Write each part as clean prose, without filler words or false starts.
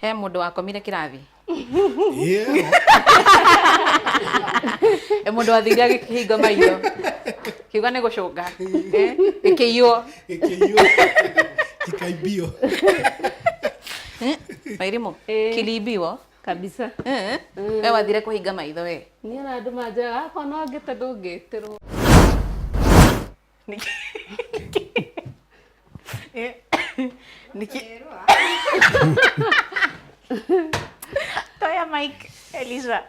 He mundu wakomire kirathi. Mundu athire agikihinga maitho. Kiuga ni gucunga. Ikiyo. Kikaibio. Mairimo. Kilibiwa kabisa. We wathire kuhinga maitho we. Ni na andu manja akwa no ngite ndungitirwo. Niki. Toya Mike Elisa.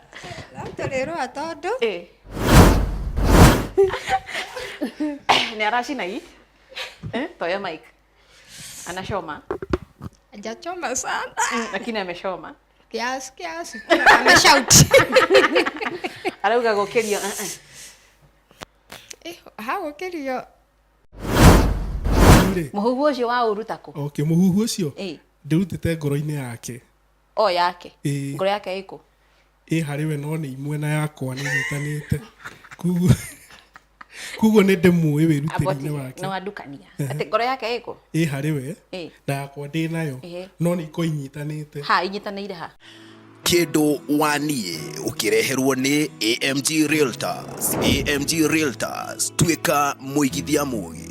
Torero atondo. Ni arashina hii? Toya Mike. Anashoma. Hajachoma sana. Lakini ameshoma. Kiasi. Ameshout. Arauga gukirio Hao gukirio. Muhuhu ucio wa urutako. Okay, muhuhu ucio. Ndirutite ngoro-ini yake. O yake. Ngoro yake iko. Hari we no ni imwena yakwa ni nyitanite. Kugo ni ndemwe wirutiri-ini wake. No adukania. Ati ngoro yake iko. Hari we. Na yakwa ndi nayo. No ni ko inyitanite. Ha inyitanire ha. Kido wanie ukireherwo ni AMG Realtors. AMG Realtors tuika muigithia mugi.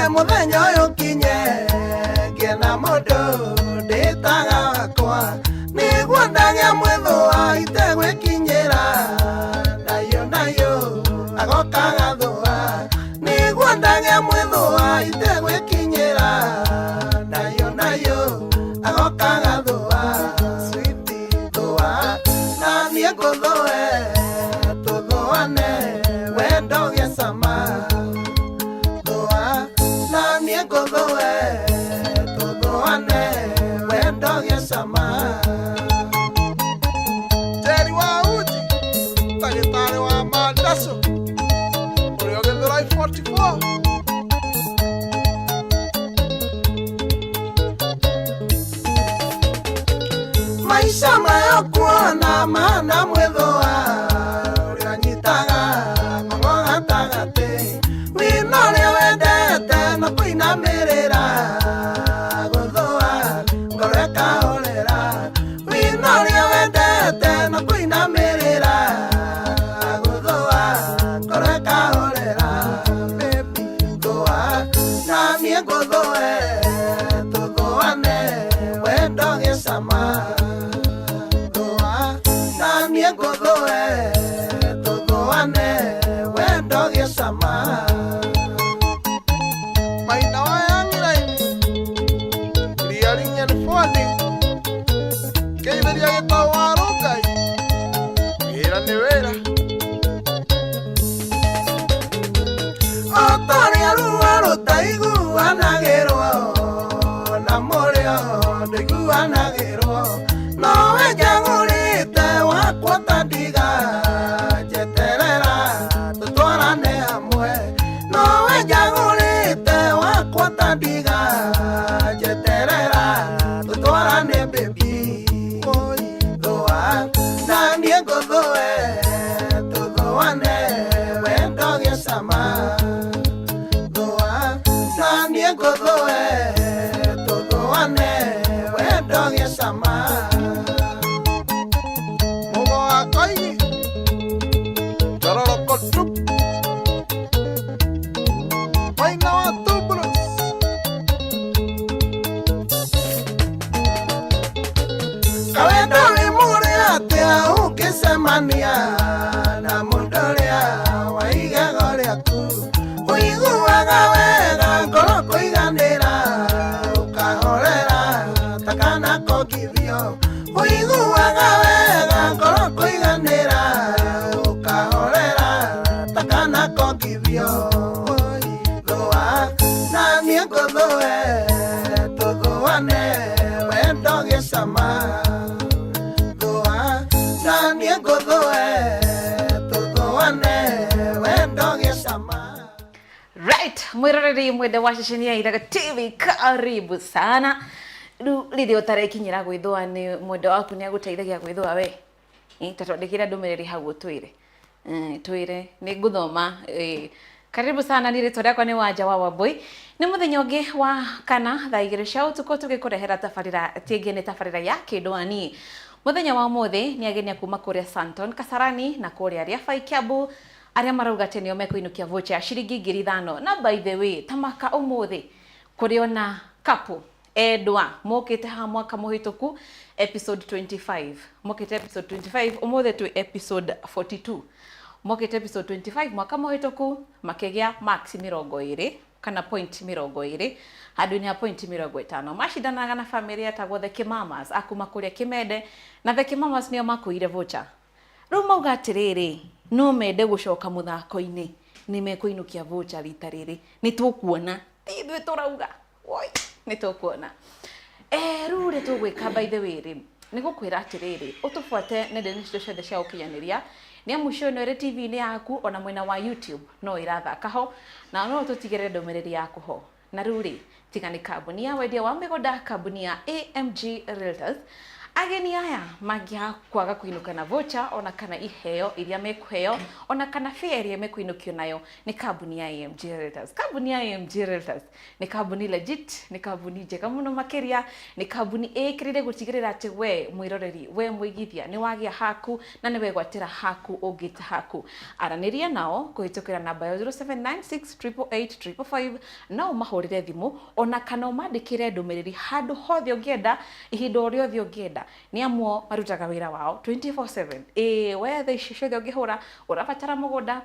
Muthenya uyu kinye ngena mundu nditaga wakwa niguo ndagia mwithwa itegwikinyira nayo agokaga thua niguo ndagia mwithwa itegwikinyira nayo agokaga thua switi thua na nie nguthoe tuthuane wendo giacama Jerry wa uji Tagitari wa Mandaso Uri ogethera 44 Maisha mayo kuona mana mwithwa Uri anyitaga Kongoga tagate Winore wendete Na kuinamirira Guthwa Ngoreka olera Winore wendete Na kuinamirira Guthwa Ngoreka olera Baby Thwa Na mie guthwe Tuthuane Wendo gisama Thwa Na mie guthwe Tuthuane Wendo gisama Maina wa yangirai Clearing and folding Keiberia gita warugai Wira ni wira Otoria ruwa rutaigu anagirwo Na murio ndigu anagirwo No wejagurite wakwa tandiga Jeterera tutwarane hamwe No wejagurite wakwa tandiga Jeterera tutwarane baby tũthũane wendo gĩcama thũa na niĩ ngũthũe tũthũane wendo gĩcama. Right, mwiroreri mwende wa ceceni ya Iraga TV, karibu sana. Rĩrĩa ũtarekinyĩra gwĩthũa nĩ mwende waku nĩ agũteithagia gwĩthũa we. Tatwandĩkĩra ndũmĩrĩri hau twĩre. Twĩre nĩ ngũthoma. Karibu sana, nĩ rĩtwa rĩakwa nĩ Wanja wa Wambui. Nĩ mũthenya ũngĩ wa kana thaa 2 cia ũtukũ tũgĩkũrehera tabarĩra tingĩ nĩ tabarĩra ya Kĩndwani. Mũthenya wa ũmũthĩ nĩ ageni kuma kũrĩa Santon Kasarani na kũrĩa Rĩabai Kiambu arĩa marauga atĩ nĩo mekũinũkia vocha ya ciringi 5,000. Na by the way, tamaka ũmũthĩ kũrĩ ona kapu endwa mokĩte ha mwaka mũhĩtũku episode 25. Mokĩte episode 25, ũmũthĩ twĩ episode 42. Mokĩte episode 25 mwaka mũhĩtũku makĩgĩa max 20 kana point 20 handũ-inĩ ya point 50. Macindanaga na famĩlĩ yetagwo The Kimamas akuma kũrĩa Kĩmende, na The Kimamas nĩo makuire vocha. Rĩu mauga atĩrĩrĩ, no mende gũcoka mũthako-inĩ, nĩ mekũinũkia vocha rita rĩrĩ. Nĩ tũkuona, ithuĩ tũrauga woi, nĩ tũkuona. Rĩu ũrĩa tũgwĩka by the way rĩ, nĩ gũkwĩra atĩrĩrĩ, ũtũbuate nenda-inĩ ciothe cia ũkinyanĩria, nĩ amu show ĩno ĩrĩ TV-inĩ yaku ona mwena wa YouTube no ĩrathaka ho, na no tũtigĩrĩre ndũmĩrĩri yaku ho. Na rĩu rĩ, tiga nĩ kambuni ya wendia wa mĩgũnda, kambuni ya AMG Realtors, ageni aya mangĩaga kwaga kũinũka na vocha ona kana iheo iria mekũheo ona kana fare iria mekũinũkio nayo nĩ kambuni ya AMG Realtors. Kambuni ya AMG Realtors nĩ kambuni legit, nĩ kambuni njega mũno makĩria, nĩ kambuni ĩkĩrĩire gũtigĩrĩra atĩ we mwĩroreri, we mũigithia nĩ wagĩa haku na nĩ wegwatĩra haku ũngĩta haku. Aranĩria nao kũhĩtũkĩra namba ya 0796885555 no ũmahũrĩre thimũ ona kana ũmandĩkĩre ndũmĩrĩri handũ hothe ũngĩenda ihinda o rĩothe ũngĩenda. Nĩ amu marutaga wĩra wao 24/7. We thaa ici ciothe ũngĩhũra ũrabatara mũgũnda,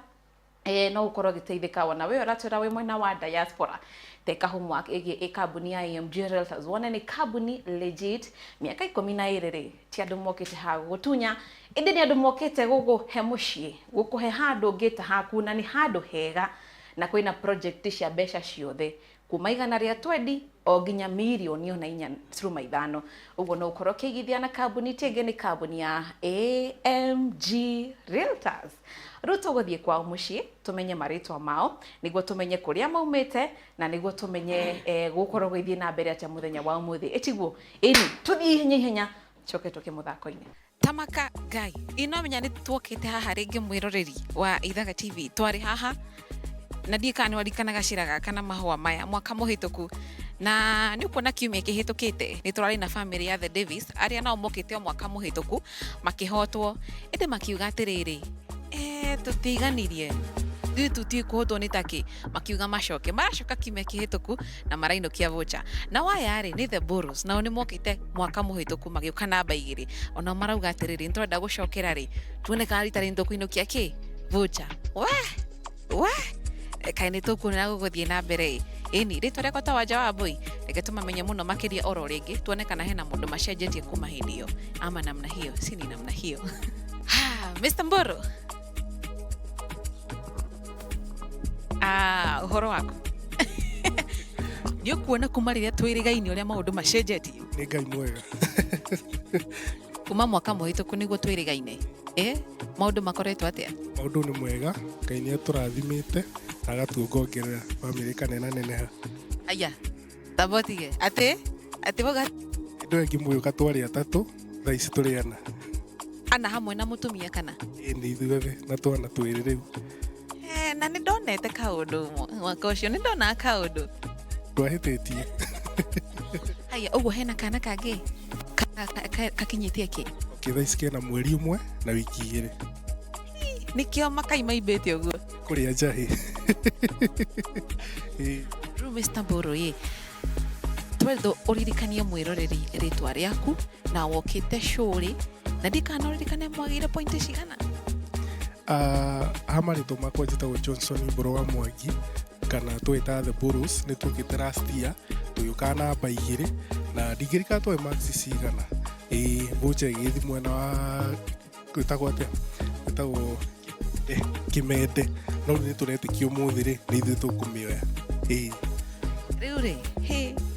no ũkorwo ũgĩteithĩka ona we ũratwĩra wĩ mwena wa diaspora. Teka homework ĩgiĩ kambuni ya AMG Realtors. Wone nĩ kambuni legit, mĩaka 12 rĩ, ti andũ mokĩte ha gũtunya, ĩndĩ nĩ andũ mokĩte gũgũhe mũciĩ, gũkũhe handũ ũngĩta haku na nĩ handũ hega, na kwĩna project cia mbeca ciothe kuma 120 o nginya mirioni ona 4.5. Ũguo no ũkorwo ũkĩigithia na kambuni tingĩ nĩ kambuni ya AMG Realtors. Rĩu tũgũthiĩ kwao mũciĩ tũmenye marĩtwa mao nĩguo tũmenye kũrĩa maumĩte na nĩguo tũmenye gũkorwo gũthiĩ na mbere atĩa mũthenya wa ũmũthĩ. Ĩtiguo ĩni tũthiĩ ihenya coke tũke mũthako-inĩ. Tamaka Ngai, inomenya nĩ tuokĩte haha rĩngĩ mwĩroreri wa Iraga TV. Twarĩ haha na ndikana warikanaga ciraga kana mahũa maya mwaka mũhĩtũku, na nĩ kuona kiumia kĩhĩtũkĩte nĩ tũrarĩ na family ya The Davis arĩa nao mokĩte o mwaka mũhĩtũku makĩhotwo, ĩndĩ makiuga atĩrĩrĩ, tũtiganirie ithuĩ tũtiĩ kũhotwo nĩ takĩ, makiuga maracoka kiumia kĩhĩtũku na marainũkia vocha. Na waya-rĩ nĩ The Boros, nao nĩ mokĩte mwaka mũhĩtũku magĩũka namba 2, ona marauga atĩrĩrĩ nĩ tũrenda gũcokera-rĩ tuone kana rita rĩ tũkũinũkia kĩ vocha. We kaĩ nĩ tũkuonera gũgũthiĩ na mbere. Ĩni rĩtwa rĩakwa ta Wanja wa Wambui, reke tũmamenye mũno makĩria oro rĩngĩ, tuone kana hena mũndũ macenjetie kuma hĩndĩ ĩyo ama namna hiyo, si ni namna hiyo. Mr. Mburu, ũhoro waku? Nĩ ũkuona kuma rĩrĩa twĩrĩgaine ũrĩa maũndũ macenjetie? Nĩ Ngai mwega. Kuma mwaka mũhĩtũku nĩguo twĩrĩgaine, maũndũ makoretwo atĩa? Maũndũ nĩ mwega, Ngai nĩ atũrathimĩte na agatuongongerera bamĩrĩ kanenaneneha. Aya, tabotige atĩ boga Andũ aingĩ mũyũka twarĩ atatũ, thaa ici tũrĩ ana. Ana hamwe na mũtumia kana? Nĩ ithuothe na twana twĩrĩ rĩu. Na nĩ ndonete kaũndũ mwaka ũcio, nĩ ndona kaũndũ Ndwahĩtĩtie. Aya, ũguo hena kana kangĩ kakinyĩtie kĩ? Thaa ici kena mweri ũmwe na wiki 2. Nĩkĩo makaimaibĩte ũguo Kũrĩa njahĩ. Rĩu Mr. Mburu, twendo ũririkanie mwĩroreri rĩtwa rĩaku na wokĩte show-rĩ, na ndikana ũririkane mwagĩire point cigana? Marĩtwa makwa njĩtagwo Johnson Mburu wa Mwangi kana twĩta The Boros. Nĩ twokĩte last year tũgĩũka namba 2 na ndigĩrĩka twaĩ max cigana. Vocha ĩgĩthi mwena wa gwĩtagwo atĩa, gwĩtagwo Kĩmende, no nĩ tũretĩkio ũmũthĩ-rĩ nĩ ithuĩ tũkũmĩoya. Rĩu-rĩ,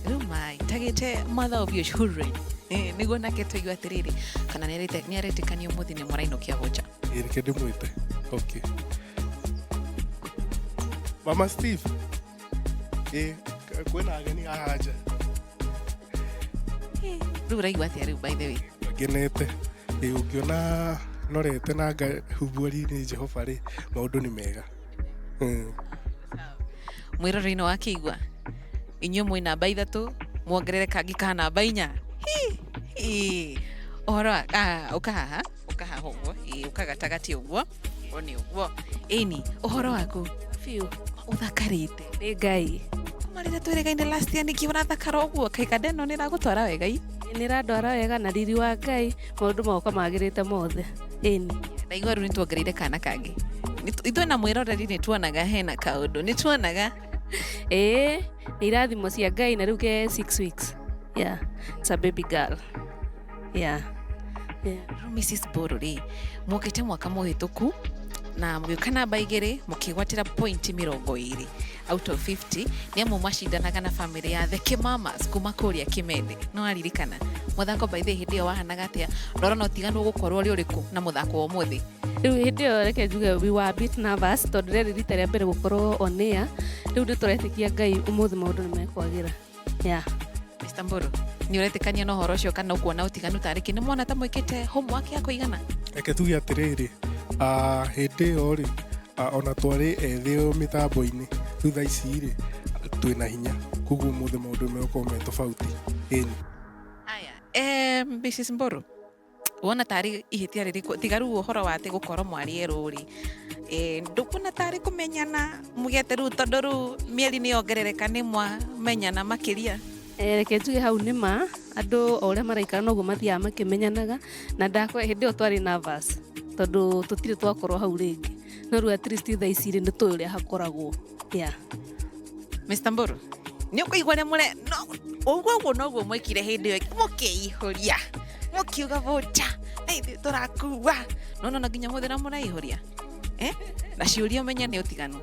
rĩu mai tagĩte mwĩtĩte mother of your children nĩguo nake tũigua atĩrĩrĩ kana nĩarĩtĩkanio mũthĩ nĩ mũrainũkia vocha. Reke ndĩmwĩte. Okay. Mama Steve. Kwĩna ageni haha nja. Rĩu ũraigua atĩa rĩu by the way? Ngenete. Ũngĩona norete na humbũri-inĩ Jehova rĩ, maũndũ nĩ mega. Mwĩrore-inĩ wa kĩigua inyuĩ mwĩ namba 3 muongerere kangĩ ka namba 4. Ũhoro ũkahaha ũguo ũkagatagati ũguo nĩ ũguo ĩni ũhoro waku biũ ũthakarĩte nĩ Ngai. marĩre twĩrĩgaine last year nĩkĩ ũrathakara ũguo kaiganda ĩno nĩ ĩragũtwara wega Nĩ randwara wega na riri wa Ngai maũndũ magoka magĩrĩte mothe. Ĩni ndaigua rĩu nĩtuongereire kana kangĩ ithuĩ na mwĩroreri nĩtuonaga hena kaũndũ nĩtuonaga nĩ irathimo cia Ngai na rĩu ke 6 weeks. Yeah, it's a baby girl. Yeah. Mrs. Mburu rĩ mokĩte mwaka mũhĩtũku na mũgĩũka namba 2 mũkĩgwatĩra point 20 out of 50 nĩ amu macindanaga na family ya The Kimamas kuma kũrĩa Kimende. No aririkana mũthako by the hĩndĩ ĩyo wahanaga atĩa ndorona ũtiganu gũkorwo ũrĩ ũrĩkũ na mũthako wa ũmũthĩ? Rĩu hĩndĩ ĩyo reke njuge we were a bit nervous tondũ rĩrĩ rita rĩa mbere gũkorwo on air. Rĩu nĩ tũretĩkia Ngai ũmũthĩ maũndũ nĩ mekwagĩra. Yeah. Mr. Mburu nĩ ũretĩkania na ũhoro ũcio kana ũkuona ũtiganu tarĩ kĩ nĩ mwana ta mwĩkĩte homework ya kũigana? Reke tuge atĩrĩrĩ, hĩndĩ ĩyo rĩ ona twarĩ ethĩ mĩtambo-inĩ rĩu thaa ici rĩ twĩna hinya koguo ũmũthĩ maũndũ megũkorwo me tofauti. Ĩni aya Mrs. Mburu wona tarĩ ihĩtia rĩrĩkũ tiga rĩu ũhoro wa atĩ gũkorwo mwarĩ erũ rĩ ndũkuona tarĩ kũmenyana mũgĩete rĩu tondũ rĩu mĩeri nĩ yongerereka nĩ mwamenyana makĩria? Reke njuge hau nĩ ma andũ o ũrĩa maraikara noguo mathiaga makĩmenyanaga na ndakora hĩndĩ ĩyo twarĩ nervous tondũ tũtirĩ twakorwo hau rĩngĩ no rĩu at least thaa ici rĩ nĩ tũĩ ũrĩa hakoragwo. Yeah. Mr. Mburu nĩ ũkũigua rĩa mũre ũguo noguo mwĩkire hĩndĩ ĩyo mũkĩihũria mũkiuga vocha na ithuĩ tũrakua no nginya mũthĩra mũraihũria na ciũria ũmenye nĩ ũtiganu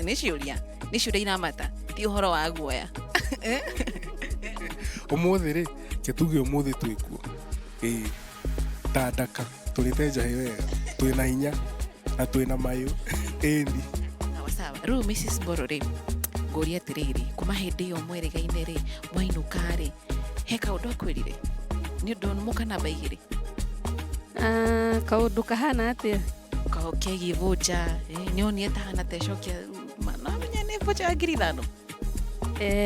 nĩ ciũria iramata ti ũhoro wa guoya. Ũmũthĩ rĩ ke tuge ũmũthĩ twĩkuo tandaka tũrĩte njahĩ wega twĩna hinya na twĩna mayũ. Ĩni sawa rĩu Mrs. Mburu rĩ ngũria atĩrĩrĩ kuma hĩndĩ ĩyo mwĩrĩgaine rĩ mwainũka rĩ he kaũndũ akwĩrire nĩ ũndũ mũka namba 2? Kaũndũ kahana atĩa? Kegiĩ vocha nĩ onire tahana ta ĩcokia namenya nĩ vocha ya 5,000.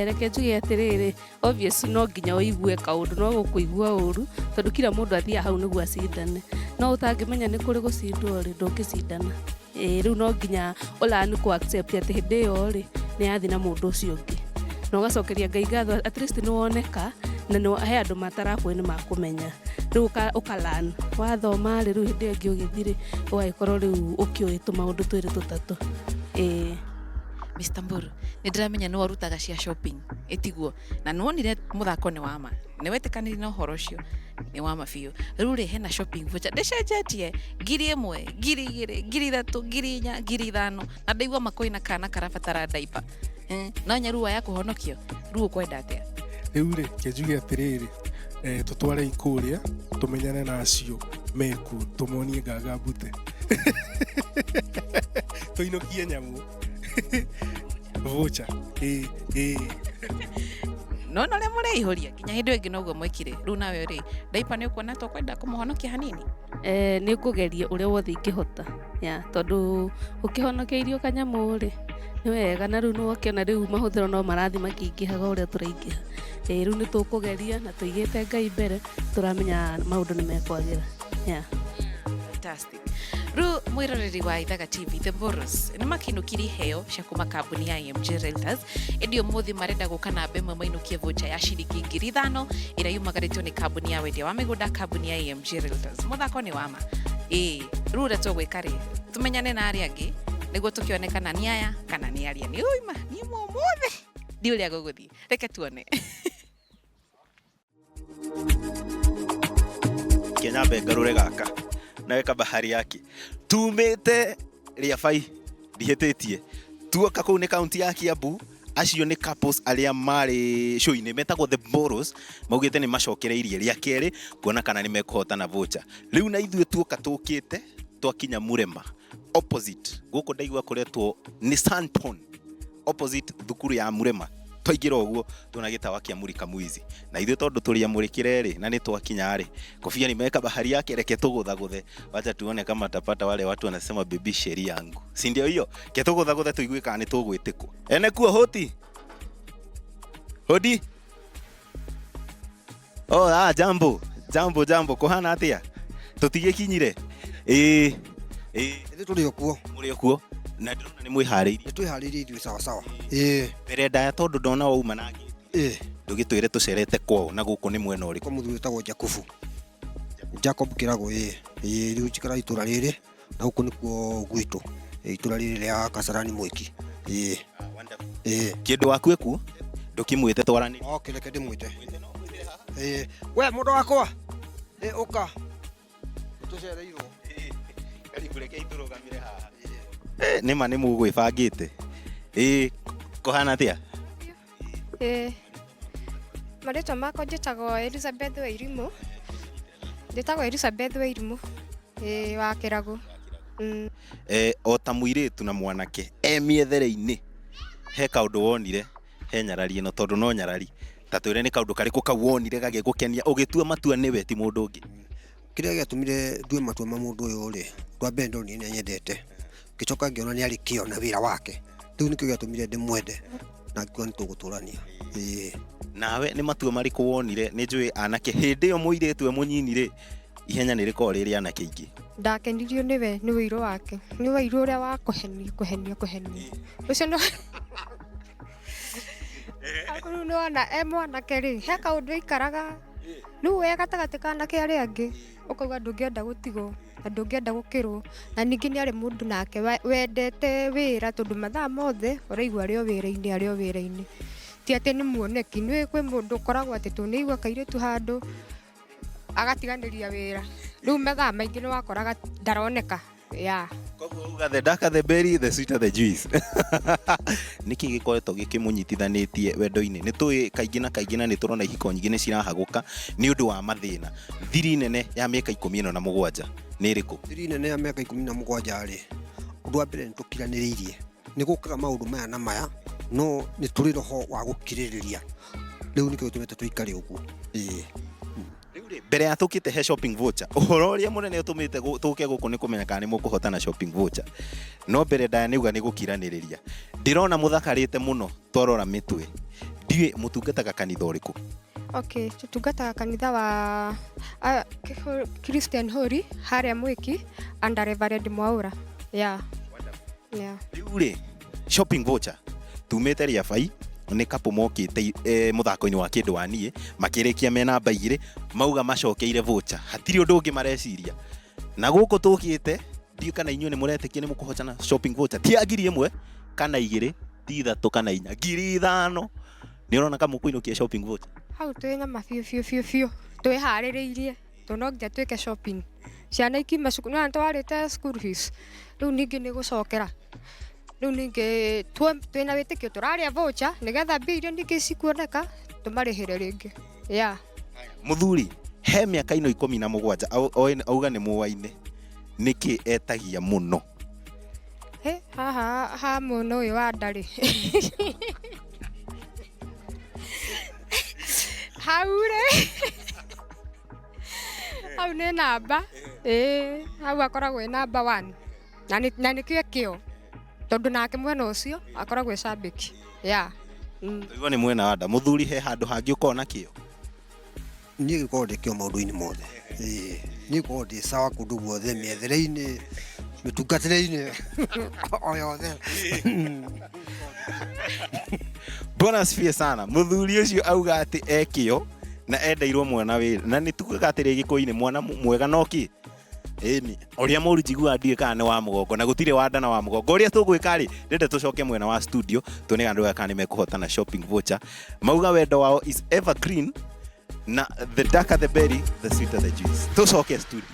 Reke njuge atĩrĩrĩ obviously no nginya ũigue kaũndũ no gũkũigua ũru tondũ kila mũndũ athiaga hau nĩguo acindane no ũtangĩmenya nĩ kũrĩ gũcindwo rĩ ndũngĩcindana. Rĩu no nginya ũlani kũ accept atĩ hĩndĩ ĩyo rĩ nĩ yathi na mũndũ ũcio ũngĩ na ũgacokeria Ngai ngatho at least nĩ woneka na he andũ matarakwĩ nĩ makũmenya rĩu ũkalani wathoma rĩ rĩu hĩndĩ ĩyo ĩngĩ ũgĩthirĩ ũgagĩkorwo rĩu ũkĩũĩ tũmaũndũ twĩrĩ tũtatũ. Mr. Mburu nĩ ndĩramenya nĩ warutaga cia shopping ĩtiguo na nĩ wonire mũthako nĩ wama nĩ wetĩkanĩri na ũhoro ũcio nĩ wama biũ. Rĩu rĩ hena shopping voucher ndĩcenjetie 1,000 2,000 3,000 4,000 5,000 na ndaigua makoina kana karabatara diaper no nyarua ya kũhonokio rĩu ũkwenda atĩa? Rĩu rĩ ke njuge atĩrĩrĩ tũtware ikũrĩa tũmenyane nacio mekuo tũmonie ngangambute tũinũkie nyamũ vocha. No rĩa mũreihũria nginya hĩndĩ ĩngĩ noguo mwĩkire rĩu nawe rĩ diaper nĩ ũkuona tũkwenda kũmũhonokia hanini? Nĩ ngũgeria ũrĩa wothe ingĩhota tondũ ũkĩhonokia irio kanyamũ rĩ nĩ wega na rĩu nĩ wakĩona rĩu mahũthĩro no marathi makĩingĩhaga ũrĩa tũraingĩha. Rĩu nĩ tũkũgeria na tũigĩte Ngai mbere tũramenya maũndũ nĩ mekwagĩra. Fantastic. Rĩu mwĩroreri wa Ithaga TV The Mburus nĩ makinũkirie heo cia kuma kambuni ya EMG Realtors ĩndĩ ũmũthĩ marenda gũka namba ĩmwe mainũkie vocha ya ciringi 5,000 ĩrĩa yumagarĩtio nĩ kambuni ya wendia wa mĩgũnda kambuni ya EMG Realtors. Mũthako nĩ wama. Rĩu ũrĩa tũgwĩka rĩ tũmenyane na arĩa angĩ nĩguo tũkĩonekana nĩ aya kana nĩ arĩa nĩ ũima nĩ mũmũthĩ ndi ũrĩa gũgũthiĩ reke tuone. Kenyambe ngarũre gaka nawe kabahari yake tumĩte Rĩabai ndihĩtĩtie tuoka kũu nĩ kaunti ya Kiambu acio nĩ couples arĩa marĩ show-inĩ metagwo The Boros, maugĩte nĩ macokereirie rĩa kerĩ kuona kana nĩ mekũhotana voucher. Rĩu na ithuĩ tuoka tũkĩte twakinya Murema opposite gũkũ ndaigua kũretwo nĩ Santon opposite thukuru ya Murema. Twaingĩra ũguo tuona gĩtawa kĩa Murika Mwizi, na ithuĩ tondũ tũrĩamũrĩkire rĩ na nĩ twakinya rĩ, kofia nimeweka bahari yake, reke tũgũthagũthe, wacha tuone kama tapata wale watu wanasema baby sheri yangu, si ndio hiyo? Ke tũgũthagũthe tuigue kana nĩ tũgwĩtĩkwo. Ene kuo hoti hodi. Oh, jambo kuhana atia tũtigĩkinyire. Tũrĩ okuo. Mũrĩ okuo na ndĩrona nĩ mwĩharĩirie. Twĩharĩirie sawa. Mbere ndaya tondũ ndona wauma na ngĩ. Ndũgĩtwĩre tũcerete kwao na gũkũ nĩ mwena ũrĩkũ? Kwa mũthuri wĩtagwo Jacob Kĩrago. Rĩu njikara itũra rĩrĩ na gũkũ nĩkuo gwitũ, itũra rĩrĩ rĩa Kasarani Mwiki. Kĩndũ waku ekuo ndũkĩmwĩte twarani. Reke ndĩmwĩte. We mũndũ wakwa ũka tũcereirwo. Karibu reke itũrũgamire haha. Nĩma nĩ mũgwĩbangĩte. Kũhana atĩa? Marĩtwa makwa njĩtagwo Elizabeth Wairimũ. Njĩtagwo Elizabeth Wairimũ wa Kĩrago. O ta mũirĩtu na mwanake mĩethere-inĩ, he kaũndũ wonire he nyarari ĩno, tondũ no nyarari, ta twĩre nĩ kaũndũ karĩkũ kau wonire gagĩgũkenia ũgĩtua matua nĩwe ti mũndũ ũngĩ? Kĩrĩa gĩatũmire ndue matua ma mũndũ ũyũ rĩ, twa mbere ndonire nĩ nyendete, ngĩcoka ngĩona nĩ arĩ kĩo na wĩra wake, rĩu nĩkĩo gĩatũmire ndĩmwende na ngĩona nĩ tũgũtũrania. Nawe nĩ matua marĩkũ wonire? Nĩ njũĩ anake hĩndĩ ĩyo mũirĩtu we mũnyini rĩ, ihenya nĩ rĩkoragwo rĩrĩ anake aingĩ. Ndakenirio nĩwe, nĩ wĩirũ wake, nĩ wĩirũ ũrĩa wa kũhenia. Ũcio no rĩu nĩwona mwanake rĩ, he kaũndũ aikaraga rĩu we gatagatĩ ka anake arĩa angĩ, ũkauga ndũngĩenda gũtigwo na ndũngĩenda gũkĩrwo, na ningĩ nĩ arĩ mũndũ nake wendete wĩra, tondũ mathaa mothe ũraigua arĩ o wĩra-inĩ, ti atĩ nĩ muoneki. Nĩ kwĩ mũndũ ũkoragwo atĩ tũnĩigua kairĩtu handũ agatiganĩria wĩra, rĩu mathaa maingĩ nĩ wakoraga ndaroneka. Koguo uga the darker the berry the sweeter the juice. Niki gĩkoretwo gĩkĩmũnyitithanĩtie wendo-inĩ? Nĩ tũĩ kaingĩ na nĩ tũrona ihiko nyingĩ nĩ cirahagũka nĩ ũndũ wa mathĩna. Thiri nene ya mĩaka 17 nĩ ĩrĩkũ? Thiri nene ya mĩaka 17 rĩ, ũndũ wa mbere nĩ tũkiranĩrĩirie, nĩ gũkaga maũndũ maya na maya, no nĩ tũrĩ roho wa gũkirĩrĩria, rĩu nĩkĩo tũmĩte tũikare ũguo. Mbere ya tũkĩte he shopping voucher, ũhoro ũrĩa mũnene ũtũmĩte tũke gũkũ nĩ kũmenya kana nĩ mũkũhotana shopping voucher, no mbere ndaya nĩuga nĩ gũkiranĩrĩria. Ndĩrona mũthakarĩte mũno twarora mĩtwe, ndiũĩ mũtungataga kanitha ũrĩkũ? Tũtungataga kanitha wa Christian Holy harĩa Mwiki under Reverend Mwaura. Rĩu rĩ, shopping voucher tumĩte rĩa bai nĩ kapo mokĩte mũthako-inĩ wa kĩndũ wa niĩ, makĩrĩkia me namba 2 mauga macokeire voucher, hatirĩ ũndũ ũngĩ mareciria. Na gũkũ tũkĩte ndiũ kana inyuĩ nĩ mũretĩkia nĩ mũkũhotana shopping voucher, ti 1,000 kana 2 ti 3 kana 4, 5,000. Nĩ ũrona kama mũkũinũkia shopping voucher? Hau twĩ nyama biũ twĩharĩrĩirie, no nginya twĩke shopping. Ciana ikima cukuru, nĩ twarĩte school fees, rĩu ningĩ nĩ gũcokera, rĩu ningĩ twĩna wĩtĩkio tũrarĩa voucher nĩgetha mbia iria ningĩ cikuoneka tũmarĩhĩre rĩngĩ. Mũthuri he mĩaka ĩno 17 auga nĩ mũwaine, nĩkĩ etagia mũno? Haha mũno ũyũ wa ndarĩ hau nĩ namba, hau akoragwo ĩ namba 1 na nĩkĩo kĩo, tondũ nake mwena ũcio akoragwo ĩ cambĩki. Tũigua nĩ mwena wa nda. Mũthuri he handũ hangĩ ũkoragwo na kĩo? Niĩ gĩkoragwo ndĩ kĩo maũndũ-inĩ mothe, niĩ gĩkoragwo ndĩ sawa kũndũ guothe, mĩethere-inĩ, mĩtungatĩre-inĩ o yothe. Bwana asifiwe sana. Mũthuri ũcio auga atĩ ekĩo na endeirwo mwana wĩra, na nĩ tugaga atĩ Gĩkũyũ-inĩ mwana mwega no kĩ? Ĩni ũrĩa mũru njiguaga ndiũĩ kana nĩ wa mũgongo, na gũtirĩ wa nda na wa mũgongo. Ũrĩa tũgwĩka rĩ, ndĩrenda tũcoke mwena wa studio tuone andũ aya kana nĩ mekũhotana shopping voucher. Mauga wendo wao is evergreen, na the darker the berry the sweeter the juice. Tũcoke studio.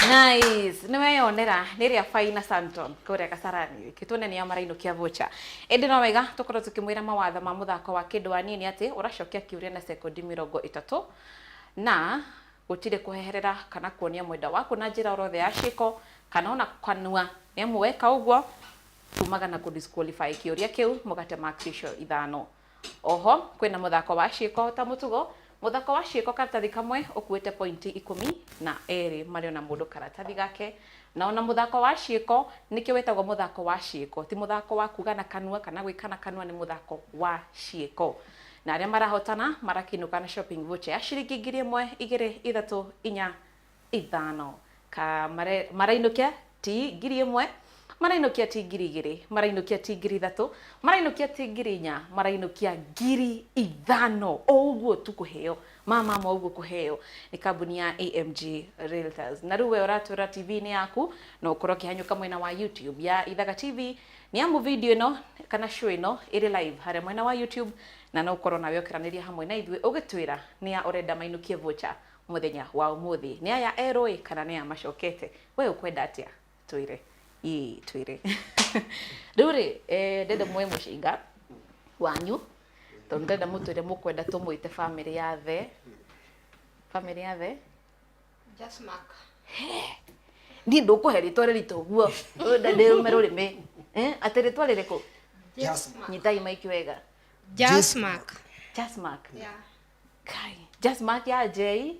Nice. Nimeyonera niria Faina Santon kuria Kasarani kitune ni amarainokia vocha. Ende no wega tukorwo tukimwira mawatho ma muthako wa kindu anini ati uracokia kiuria na sekondi 30 na gutire kuheherera kana kuonia mwenda waku na njira orothe ya ciko kana ona kanua ni amweka uguo kumaga na kudisqualify kiuria kiu mugate marksho 5. Oho kwina muthako wa ciko ta mutugo muthako wa ciko karatathi kamwe ukuite pointi 12 mario na mundu karatathi gake na ona muthako wa ciko nikio wetagwo muthako wa ciko ti muthako wa kugana kanua kana gwikana kanua ni muthako wa ciko na aria marahotana marakinuka na shopping voucher ya ciringi 1,000 2 3 4 5 ka marainukia ti 1,000 marainukia ti 2,000 marainukia ti 3,000 marainukia ti 4,000 marainukia 5,000 oguo tukuheo mama oguo kuheo ni kambuni ya AMG Realtors na ruwe oratura TV ni yaku no ukorwo kihanyuka mwena wa YouTube ya Ithaga TV ni amu video ino kana show ino iri live hare mwena wa YouTube na no ukorwo nawe okiraniria hamwe na ithwe ugitwira ni ya orenda mainukie vocha muthenya wa umuthi ni ya eroi kana ni ya macokete we ukwenda atia twire twire ruri ndenda mwe mushinga wanyu to ndenda mutwire mukwenda tumwite family ya the Just Mark ndi ndukuheri tware ritoguo ndende merurime atere tware reko Just Mark nyitai maiki wega Just Mark yeah kai Just Mark ya J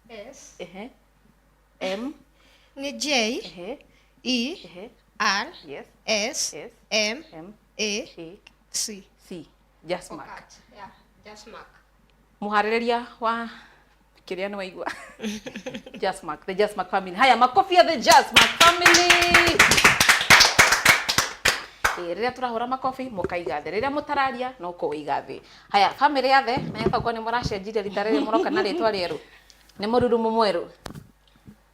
S M ni J E R yes S M A C Just Mark yeah Just Mark muhaririria wa kiria ni waigua Just Mark the Just Mark family haya makofi ya the Just Mark family riria turahura makofi mukaiga thi riria mutararia no kuiga thi haya family ya the methagwo ni muracenjire ritarere muroka na ritwa rieru ni mururumu mweru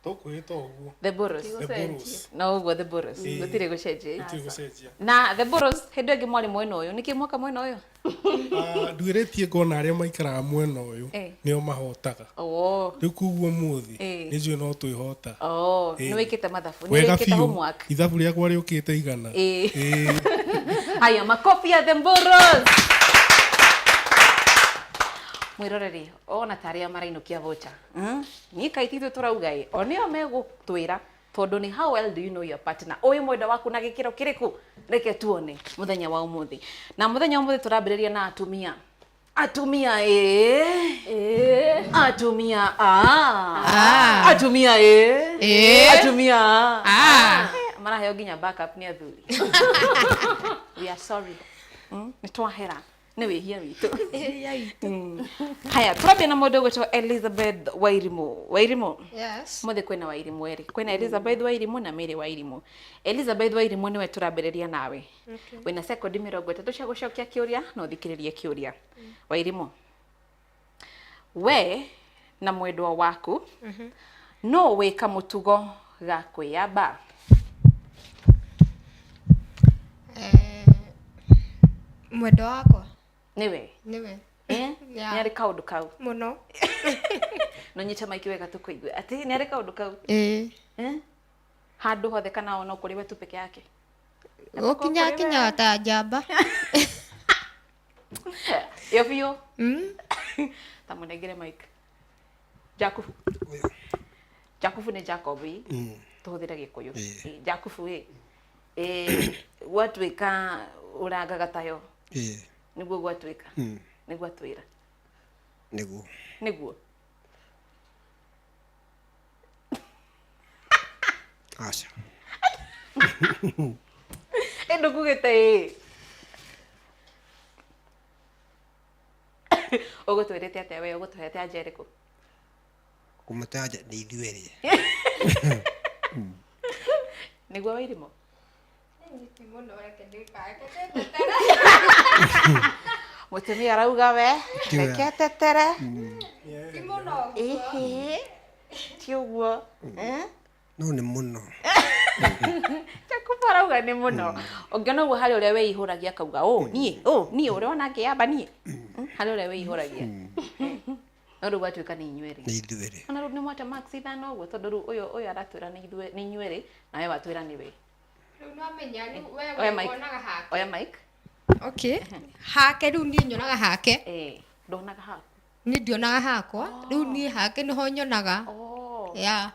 tukwita uguo the Burros no uguo the Burros gutire gucenjia na the Burros hindu ingi mwari mwena uyu niki mwaka mwena uyu nduiretie ngona aria maikaraga mwena uyu nio mahotaga riu kuguo muthi ni njui no twihota ni wikite mathabu ni wikite homework ithabu riakwa riukite igana haya makofi ya the Burros mwiroreri ona taria marainukia vocha ni kaitithu turauga onio megutwira tondu ni how well do you know your partner oyu mwenda waku na gikiro kiriku reke tuone muthenya wa umuthi na muthenya wa umuthi turambiriria na atumia atumia atumia atumia atumia maraheo nginya backup ni athuri we are sorry ni twahera ni wihia witu haya turabia na mundu gwetwo Elizabeth Wairimu yes muthe kwina Wairimu eri kwina Elizabeth Wairimu na Mary Wairimu Elizabeth Wairimu niwe turambiriria nawe wina sekondi 30 cia gucokia kiuria no thikiririe kiuria Wairimu we na mwendwa waku no wika mutugo ga kwiyamba mwendwa wakwa niwe ni ari kaundu kau muno no nyita maiki wega tukuigue ati ni ari kaundu kau handu hothe kana ona kuri we tu peke yake kinya ta njamba yo biyo tamunegere mike Jakufu ni Jacobi tuhuthira gikuyu Jakufu gwatwika uragaga tayo niguo gwatwika niguo atwira niguo acha endo kugete ogotwirete atia we ogotwirete ajereko kumataja ni ithueri niguo Wairimu mutumia arauga we reke tetere ti uguo no ni muno Jakufu arauga ni muno ongiona uguo hari uria weihuragia akauga nie uria ona ngiamba nie hari uria weihuragia Oro gwatuika ni inyueri. nĩ ithuerĩ. Ona ru ni mwate max ithano uguo tondu ru uyu aratwira ni inyueri na we watwira ni we. Riu no menya ni Oya wewe Mike. wonaga hake. Oya Mike. Okay. Hake riu ni nyonaga hake. Ndonaga haku. Ni ndionaga hakwa. Riu ni hake niho nyonaga. Ya.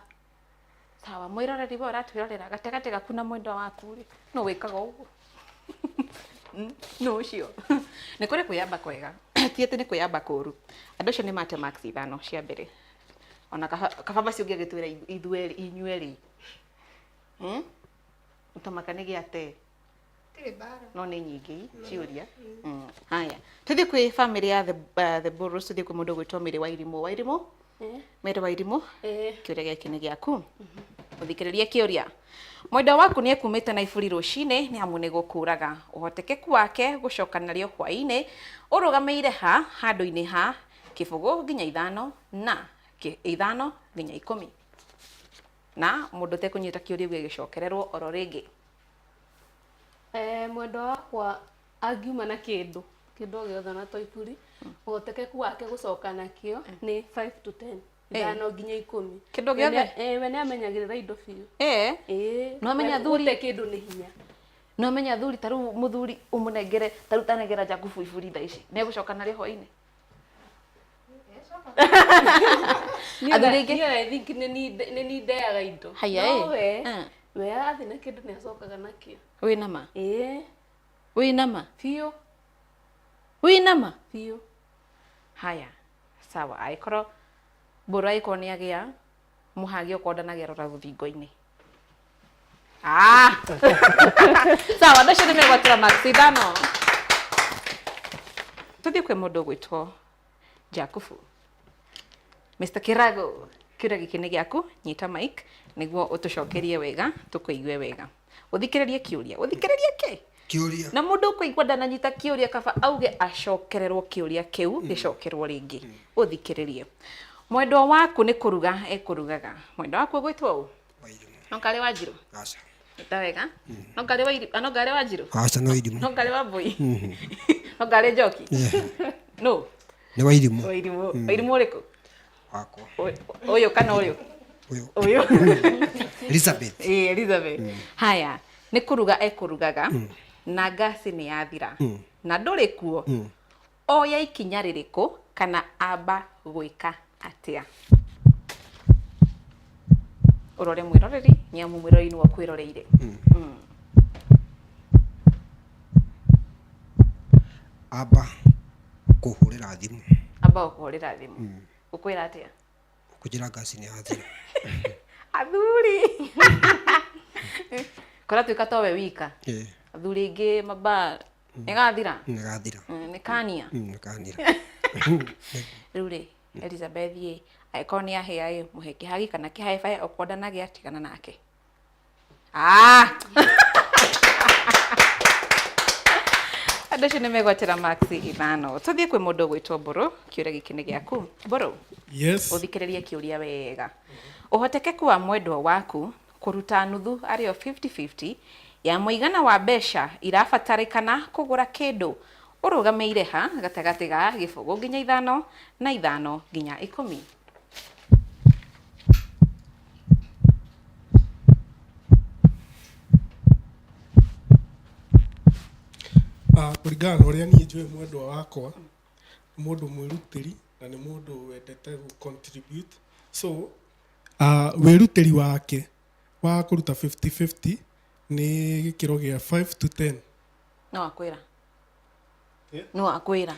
Sawa mwiroreri bo aratwirorera gategate gaku na mwendo waku ri. No wikaga uguo. No cio. Nĩ kũrĩ kwĩyamba kwega. Ti atĩ nĩ kwĩyamba kũũru. Andũ acio nĩ mate max ithano cia mbere. Ona kababa cio ũngĩgĩtwĩra ithuerĩ inyuerĩ. Ũtamaka nĩ gĩate. Tiri bara. No nĩ nyingĩ ciũria. Haya. Tũthiĩ kwĩ family ya the Burrows, tũthiĩ kwĩ mũndũ gwĩtwo Mĩrĩ wa Irimũ. Wa Irimũ? Mĩrĩ wa Irimũ? Kĩũria gĩkĩ nĩ gĩaku. Ũthikĩrĩrie kĩũria. Mwendwa waku nĩ ekumĩte na iburi rũcinĩ nĩ amu nĩ gũkuraga. Ũhotekeku wake gũcoka narĩo hwaĩ-inĩ ũrũgamĩire ha handũ-inĩ ha kĩbũgũ nginya ithano na ithano nginya 10. Na mũndũ ũtekũnyita kĩũria gĩgĩcokererwo oro rĩngĩ. Mwendwa wakwa angiuma na kĩndũ o gĩothe na toiburi, ũhotekeku wake gũcoka nakĩo nĩ 5 to 10. Ithano nginya 10. Kĩndũ gĩothe? We nĩ amenyagĩrĩra indo biũ. No amenya thuri. Gũte kĩndũ nĩ hinya. No amenya thuri ta rĩu mũthuri ũmũnengere ta rĩu tanengera Jakubu iburi thaa ici. Nĩ egũcoka narĩo hwaĩ-inĩ? I think nĩ nindeaga indo. Haya we athiĩ na kĩndũ nĩ acokaga nakĩo. Wĩna ma? Wĩna ma? Biũ. Wĩna ma? Biũ. Haya. Sawa. Angĩkorwo Mbũrũ agĩkorwo nĩ agĩa mũhagi ũkorwo ndanagĩrora rũthingo-inĩ. Sawa, andũ acio nĩ megwatĩra max ithano. Tũthiĩ kwĩ mũndũ gwĩtwo Jakubu. Mr. Kirago, kĩũria gĩkĩ nĩ gĩaku, nyita mic nĩguo ũtũcokerie wega, tũkũigue wega. Ũthikĩrĩrie kĩũria. Ũthikĩrĩrie kĩ? Kĩũria. Na mũndũ ũkũigua ndananyita kĩũria kaba auge acokererwo kĩũria kĩu gĩcokerwo rĩngĩ. Ũthikĩrĩrie. Mwendwa waku nĩ kũruga ekũrugaga. Mwendwa waku ũgwĩtwo ũũ? No Ngarĩ wa Njirũ? Aca. Ĩta wega? No Ngarĩ wa Njirũ? Aca no Irimũ. No Ngarĩ wa Mbũi? No Ngarĩ Njoki? No? Nĩ wa Irimũ. Wa Irimũ. Wa Irimũ ũrĩkũ? Wakwa. Ũyũ kana ũyũ? Ũyũ. Elizabeth. Elizabeth. Haya, nĩ kũruga ekũrugaga na ngasi nĩ yathira. Na ndũrĩ kuo. Oya ikinya rĩrĩkũ kana amba gwĩka atĩa? Ũrore mwĩroreri, nĩamu mwĩroreri nĩwe ũkwĩroreire. Amba kũhũrĩra thimũ. Amba kũhũrĩra thimũ. Ũkwĩra atĩa? Kũnjĩra ngasi nĩ yathira. Athuri. Kora tuĩka to we wika. Athuri aingĩ maba nĩgathira. Nĩgathira. Nĩkania. Nĩkanira. Rĩu rĩ, Elizabeth ye angĩkorwo nĩ ahĩa mũhe kĩhagi kana kĩhaĩbaĩ okorwo ndanagĩa tigana nake. Andũ acio nĩ megwatĩra max ithano. Tũthiĩ kwĩ mũndũ gwĩtwo Mbũrũ, kĩũria gĩkĩ nĩ gĩaku. Mbũrũ, ũthikĩrĩrie kĩũria wega. Ũhotekeku wa mwendwa waku kũruta nuthu arĩo 50-50 ya mũigana wa mbeca irabatarĩkana kũgũra kĩndũ ũrũgamĩire ha gatagatĩ ga gĩbũgũ nginya ithano na ithano nginya 10. Kũringana na ũrĩa niĩ njũĩ mwendwa wakwa nĩ mũndũ mwĩrutĩri na nĩ mũndũ wendete gũ contribute, so wĩrutĩri wake wa kũruta 50-50 nĩ gĩkĩro gĩa 5 to 10. No akwĩra. No akwĩra.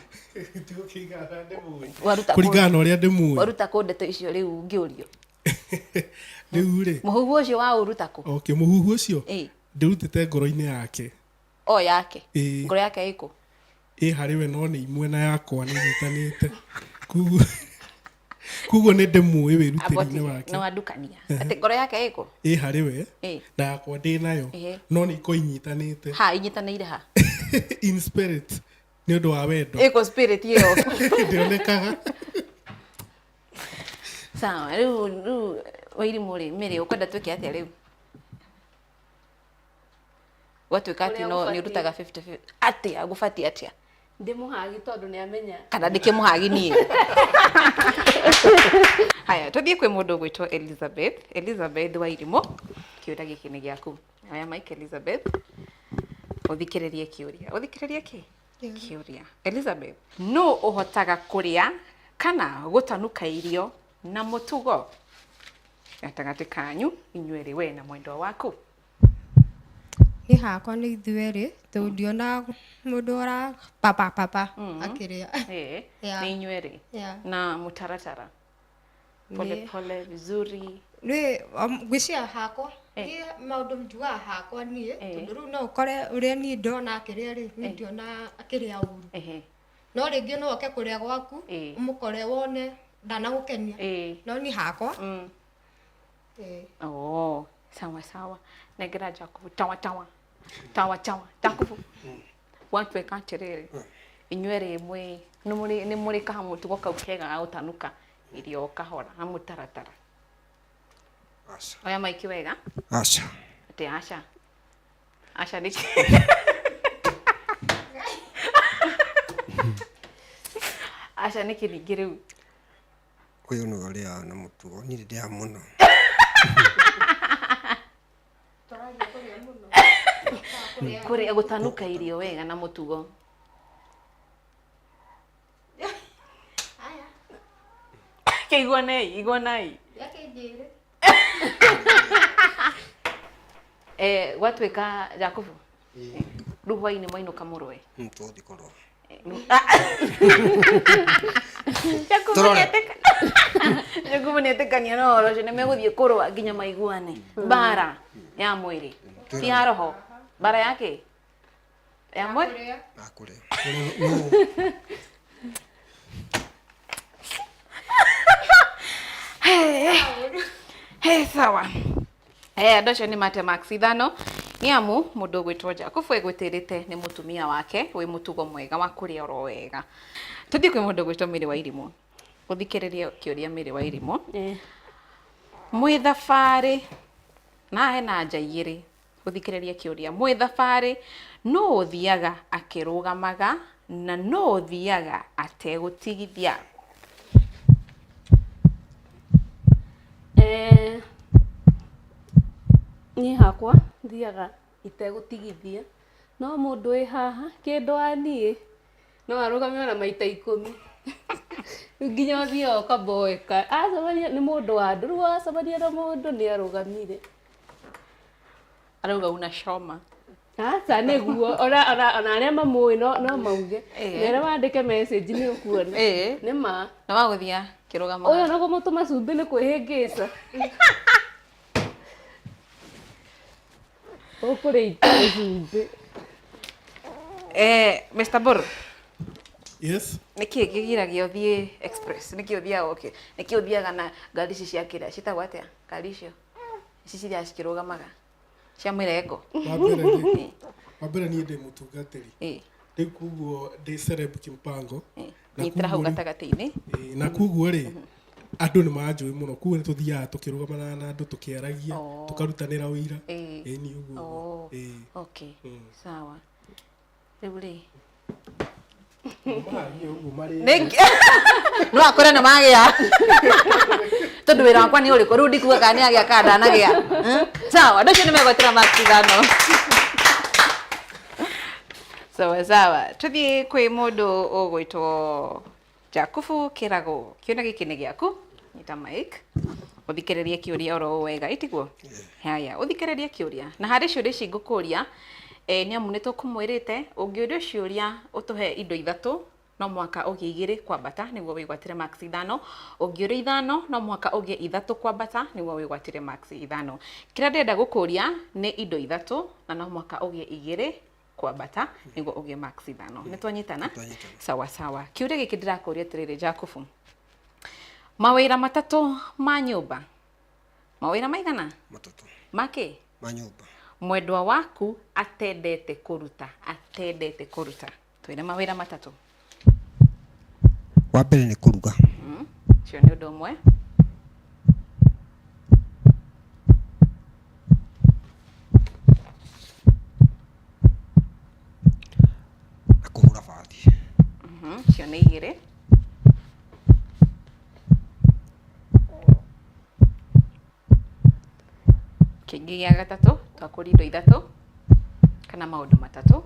Kũringana na ũrĩa ndĩmũĩ. Waruta kũ ndeto icio rĩu ngĩũrio. Rĩu rĩ. Mũhuhu ũcio wa ũruta kũ? Okay, mũhuhu ũcio ndĩrutĩte ngoro-inĩ yake. O yake? Ngoro yake ĩkũ? Harĩ we no nĩ imwe na yakwa nĩnyitanĩte. Kuguo nĩ ndĩmũĩ wĩrutĩri-inĩ wake. No andukania. Atĩ ngoro yake ĩkũ? Harĩ we na yakwa ndĩ nayo no nĩ iko inyitanĩte. Ha, inyitanĩire ha? In spirit nĩ ũndũ wa wendo. Ĩkũ spirit ĩyo? Ndĩonekaga. Sawa, rĩu Wairimũ rĩ, Mĩrĩ ũkwenda twĩke atĩa rĩu? Gwatuĩka atĩ no nĩ ũrutaga 50-50 atĩa gũbatiĩ atĩa? Ndimuhagi tondu ni amenya. Kana ndikimuhagi nie. Haya, tuthie kwi mundu gwitwo Elizabeth. Elizabeth wa Irimo. Kiuria giki ni giaku. Haya Mike Elizabeth. Uthikiririe kiuria. Uthikiririe ki? Kiuria. Elizabeth, no uhotaga kuria kana gutanuka irio na mutugo? Gatagati kanyu inyueri we na mwendo waku. Ni hakwa ni ithueri tundiona mundu ora papa akiria. Ni inyueri na mutaratara. Pole pole vizuri. Ni gwisia hakwa ni maundu mjuga hakwa ni tondu riu no ukore uria ni ndona akiria ri ni ndiona akiria uru. No ringi no oke kuria gwaku umukore wone ndanagukenia no ni hakwa. Oh, sawa. Negera Jacob tawa Jacob. Watu weka tiriri. Inyueri mwe ni muri kahamu tugo kaukega autanuka irio kahora amutaratara. Asha. Oya Mike wega? Asha. Ate Asha. Asha ni Asha ni kirigiru. Uyu ni uria na mutugo ni ndia muno. Kuria gutanuka irio wega na mutugo. Igua nei. Watu weka Jacob. Ruhwa-ini mainuka murwe. Tuthi korwo. Jacob netekania no oro ne meguthie kurwa nginya maiguane. Bara ya mwiri. Ti ya roho. Bara yake. Ya mwiri. Akure. Sawa. Andocio ni mate max ithano ni amu mundu gwitwo Jacob egwitirite ni mutumia wake wi mutugo mwega wa kuria oro wega. Tuthie kwi mundu gwitwo Miri wa Irimo. Uthikiririe kiuria Miri wa Irimo. Mwi thabari na hena njaigiri. Uthikiririe kiuria mwi thabari no uthiaga akirugamaga na no uthiaga ategutigithia. Ni hakwa thiaga itegutigithia no mundu wi haha kindu ani no arugame na maita 10 nginya thio kaboeka acabania ni mundu wa nduru acabania na mundu ni arugamire Arauga una shoma. Aca niguo ona aria mamui no mauge nere wandike message ni ukuona ni ma na waguthia kirugama oyo no kumutuma cumbi ni kwihingisa okure ite cumbi Mr. Bor. Yes. Niki gigiragia uthie express niki uthia okay niki uthiaga na ngari ici cia kira citagwa atia ngari icio ici ciria cikirugamaga cia mirengo Wambere ni ndi mutungatiri riu kuguo ndi celeb Kimpango nyitira hau gatagati-ini na kuguo ri andu ni manjui muno kuguo ni tuthiaga tukirugamana na andu tukiaragia tukarutanira wira ni uguo okay sawa riu ri no akore na magia tondu wira wakwa ni uriku riu ndikuga kana ni agia kada nagia sawa ndocio ni megwetera maxithano sawa tuthie kwi mundu ugwitwo Jacob Kirago kiuna giki ni giaku nyita mic uthikiririe kiuria oro wega itiguo haya uthikiririe kiuria na hari ciuria ici ngukuria ni amu nitukumwirite ungiuria ciuria utuhe indo ithatu no mwaka ugie 2 kwambata niguo wigwatire max 5 ungiuria 5 no mwaka ugie 3 kwambata niguo wigwatire max 5 kira ndenda gukuria ni indo ithatu na no mwaka ugie 2 kwambata niguo ugie max 5 nitwanyitana sawa kiuria giki ndirakuria tiriri Jacob mawira matatu ma nyumba mawira maigana matatu make ma nyumba mwendwa waku atendete kuruta twine mawira matatu wa mbere ni kuruga cio ni undu umwe na kuhura bathi cio nĩ 2. Kĩngĩ gĩa 3 twakũria indo 3 kana maũndũ 3.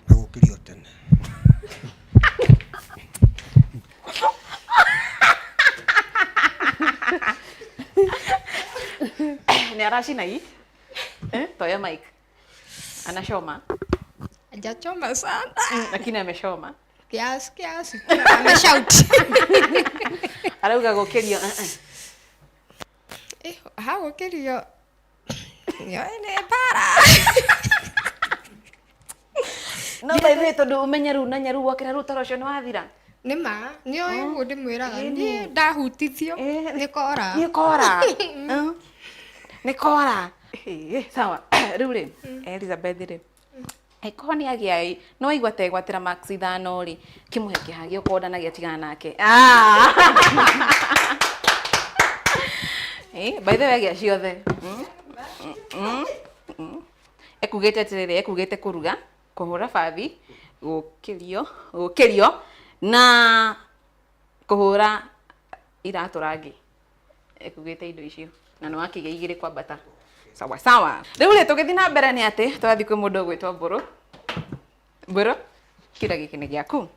Na gũkĩrio tene. Nĩ aracina hii toya mic anashoma Hajachoma sana. lakini ameshoma Kiasi. Ameshout. arauga gũkĩrio Hagũkĩrio. Yo nĩ bara. no baithe tondũ ũmenye rĩu na nyaru wokĩra rĩu toro ũcio nĩ wathira. Nĩma, nĩ ũguo ndĩmwĩraga niĩ ndahutithio nĩ kora. Nĩ kora. Nĩ kora. Sawa. Rĩu rĩ Elizabeth rĩ Eko nĩ agĩa no aigua ta egwatĩra max 5 rĩ kĩmũhe kĩhagĩ ũkondanagia tigana nake. By the way agĩa ciothe. Ekugĩte atĩrĩrĩ, ekugĩte kũruga, kũhũra bathi, gũkĩrio na kũhũra iratũ rangi. Ekugĩte indo icio na nĩ wakĩgĩa 2 kwambata. Sawa sawa. Rĩu rĩ tũgĩthiĩ na mbere nĩ atĩ twathiĩ kwĩ mũndũ ũgwĩtwo Mbũrũ. Mbũrũ, kĩũria gĩkĩ nĩ gĩaku.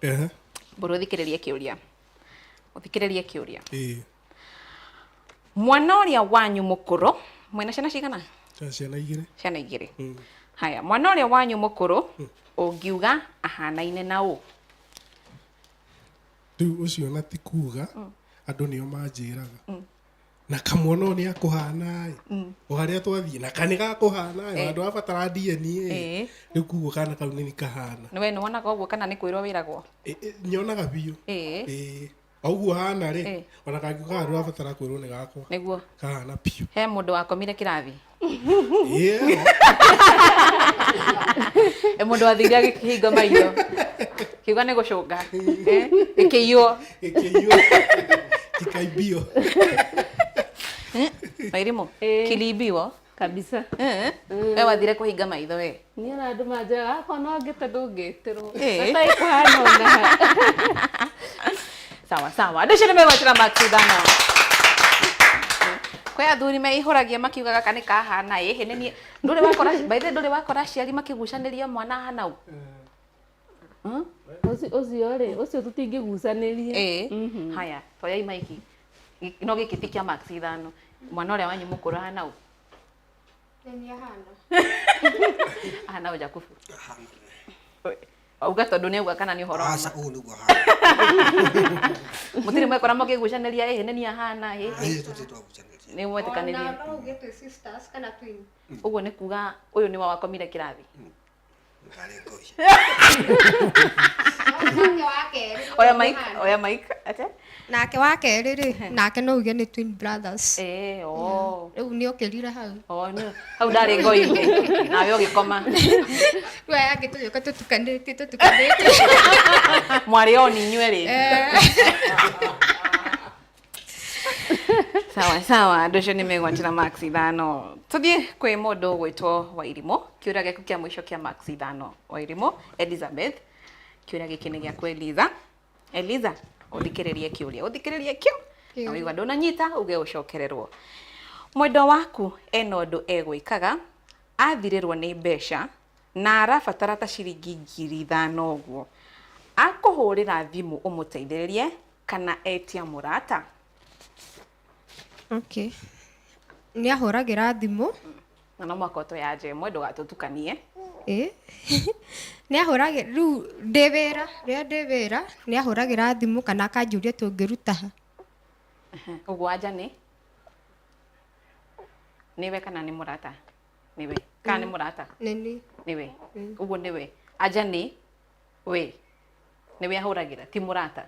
Mbũrũ, thikĩrĩria kĩũria. Ũthikĩrĩrie kĩũria. Mwana ũrĩa wanyu mũkũrũ, mwĩna ciana cigana? Ciana 2. Ciana 2. Haya, mwana ũrĩa wanyu mũkũrũ ũngiuga ahanaine na ũ? Rĩu ũcio na ti kuga andũ nĩo manjĩraga. Na kamwana nĩ akũhana o harĩa twathiĩ na kanĩ gakũhana andũ abatara DNA rĩu kuguo kana kau nĩ kahana. Nĩ we nĩ wonaga ũguo kana nĩ kwĩrwo wĩragwo? Nyonaga biũ. Ũguo hana rĩ ona kangiuga andũ abatara kwĩrwo nĩ gakwa. Nĩguo kahana biũ. He mũndũ wakomire kĩrathi. Mũndũ wathire agĩkĩhinga maitho kiuga nĩ gũcũnga gĩkĩiywo kikaibio. Mairimo kilibiwa kabisa. We wathire kũhinga maitho we? Niĩ na andũ manjaga akwa no ngĩte ndũngĩtĩrwo gatarĩ kũhana ona. Sawa sawa, andũ acio nĩ megwatĩra max 5. Kwĩ athuri meihũragia makiugaga kana kahana nĩ ndũrĩ wakora baithe ndũrĩ wakora aciari makĩgucanĩria mwana hana u? Ũcio rĩ ũcio tũtingĩgucanĩria. Haya toya imaiki no gĩkĩ ti kĩa max 5. Mwana ũrĩa wanyu mũkũrũ hana u? Nĩ ahana. Ahana u Jakubu? Auga tondũ nĩ auga kana nĩ ũhoro wa ma. Aca ũũ nĩguo ahana. Mũtirĩ mwekora mũkĩgucanĩria nĩ ahana Tũtirĩ twagucanĩria. nĩ mwetĩkanĩria? Ona no ugĩtwe sisters kana twin. Ũguo nĩ kuga ũyũ nĩ wakomire kĩrathi. Oya mic ate? Nake wa kerĩ rĩ nake no uge nĩ twin brothers. Rĩu nĩ okĩrire hau. Hau ndarĩ ngoi-inĩ nawe ũgĩkoma. Rĩu aya angĩ tũgĩũka tũtukanĩtie. Mwarĩ o ni inyuĩ rĩ? Sawa sawa, andũ acio nĩ megwatĩra max 5. Tũthiĩ kwĩ mũndũ ũgwĩtwo Wairimũ. Kĩũria gĩaku kĩa mũico kĩa max 5. Wairimũ, Elizabeth. Kĩũria gĩkĩ nĩ gĩaku Eliza. Eliza, ũthikĩrĩrie kĩũria. Ũthikĩrĩrie kĩo. Na wĩigua ndũnanyita uge ũcokererwo. Mwendwa waku ena ũndũ egwĩkaga, athirĩrwo nĩ mbeca na arabatara ta ciringi 5,000 ũguo. Akũhũrĩra thimũ ũmũteithĩrĩrie kana etia mũrata? Okay. Nĩ ahũragĩra thimũ. Na no mwaka ũtũyanje ĩmwe ndũgatũtukanie. Nĩ ahũragĩra rĩu ndĩ wĩra, rĩrĩa ndĩ wĩra nĩ ahũragĩra thimũ kana akanjũria tũngĩruta ha. Ũguo anja nĩwe kana nĩ mũrata? Nĩwe kana nĩ mũrata? Nĩwe. Ũguo nĩwe. Anja nĩ we. Nĩwe ahũragĩra ti mũrata.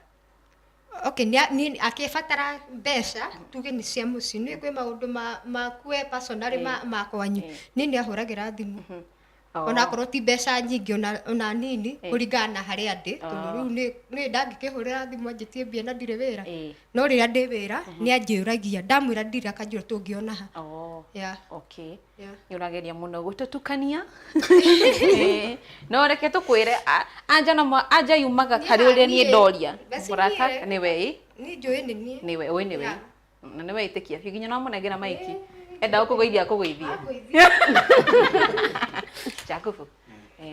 Okay, ni akĩbatara mbeca tuge nĩ cia mũciĩ nĩ kwĩ maũndũ makue personally ma kwanyu nĩ ahũragĩra thimũ. ona korwo ti mbeca nyingĩ ona nini kũringana na harĩa ndĩ tondũ rĩu nĩ ndangĩkĩhũrĩra thimũ anjĩtie mbia na ndirĩ wĩra no rĩrĩa ndĩ wĩra nĩ anjũragia ndamwĩra ndirĩ akanjũra tũngĩona ha okay yũrageria mũno gũtũtukania no reke tũkwĩre anja yumaga harĩ ũrĩa niĩ ndoria mũrata nĩ we nĩ njũĩ nĩ niĩ nĩ we nĩ we na nĩ we ĩtĩkia biũ nginya no mũnengera maiki enda gũkũgeithia akũgeithie Jakubu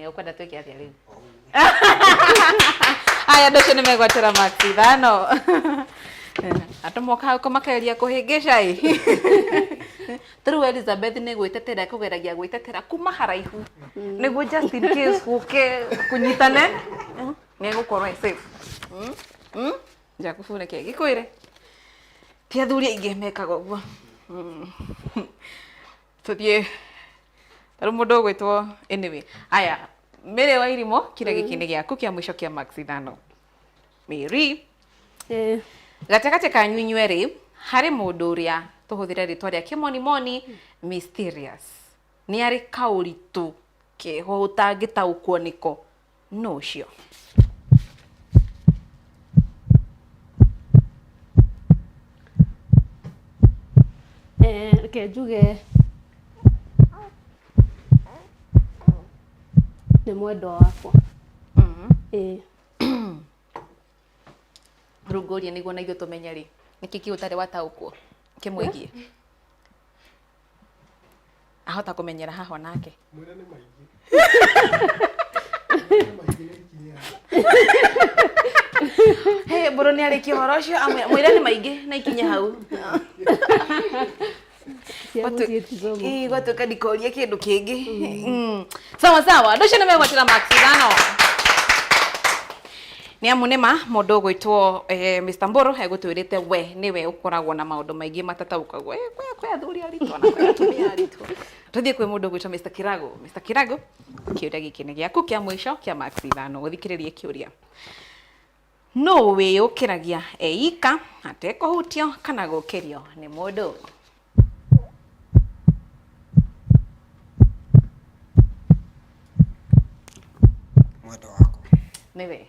ukwenda twĩke atĩa rĩu aya andũ acio nĩ megwatĩra maksi ithano andũ moka hau makeria kũhĩngĩca True Elizabeth nĩ gwĩtetera kũgeragia gwĩtetera kuma haraihu nĩguo just in case gũke kũnyitane nĩ gũkorwo safe Jakubu nĩkĩ gĩkwĩre ti athuri aingĩ mekaga ũguo tũthiĩ tarũ mũndũ ũgwĩtwo anyway aya Mary wa Irimũ kĩrĩa gĩkĩ gĩaku kĩa mũico kĩa max ithano Mary gatagatĩ kanyu inyuerĩ harĩ mũndũ ũrĩa tũhũthĩre rĩtwa rĩa kĩmonimoni mysterious nĩ arĩ kaũritũ keho ũtangĩtaũkwo nĩko no ũcio reke njuge nĩ mwendwa wakwa runguria nĩguo na ithuĩ tũmenye rĩ nĩkĩ kĩ ũtarĩ wataũkwo kĩmwĩgie ahota kũmenyera haha nake mwĩra nĩ maingĩ he mbũrũ nĩ arĩkia ũhoro ũcio mwĩra nĩ maingĩ na ikinye hau gwatuĩka ndikoria kĩndũ kĩngĩ sawa sawa andũ acio nĩ megwatĩra max ithano nĩ amu nĩma mũndũ ũgwĩtwo Mr. Mbũrũ egũtwĩrĩte we nĩwe ũkoragwo na maũndũ maingĩ matataũkagwo kwĩ athuri aritũ na kwĩ atumia aritũ tũthiĩ kwĩ mũndũ ũgwĩtwo Mr. Kirago Mr. Kirago kĩũria gĩkĩ nĩ gĩaku kĩa mũico kĩa max ithano gũthikĩrĩria kĩũria no wĩyũkĩragia eika atekũhutio kana gũkĩrio nĩ mũndũ mwendwa wako nĩwe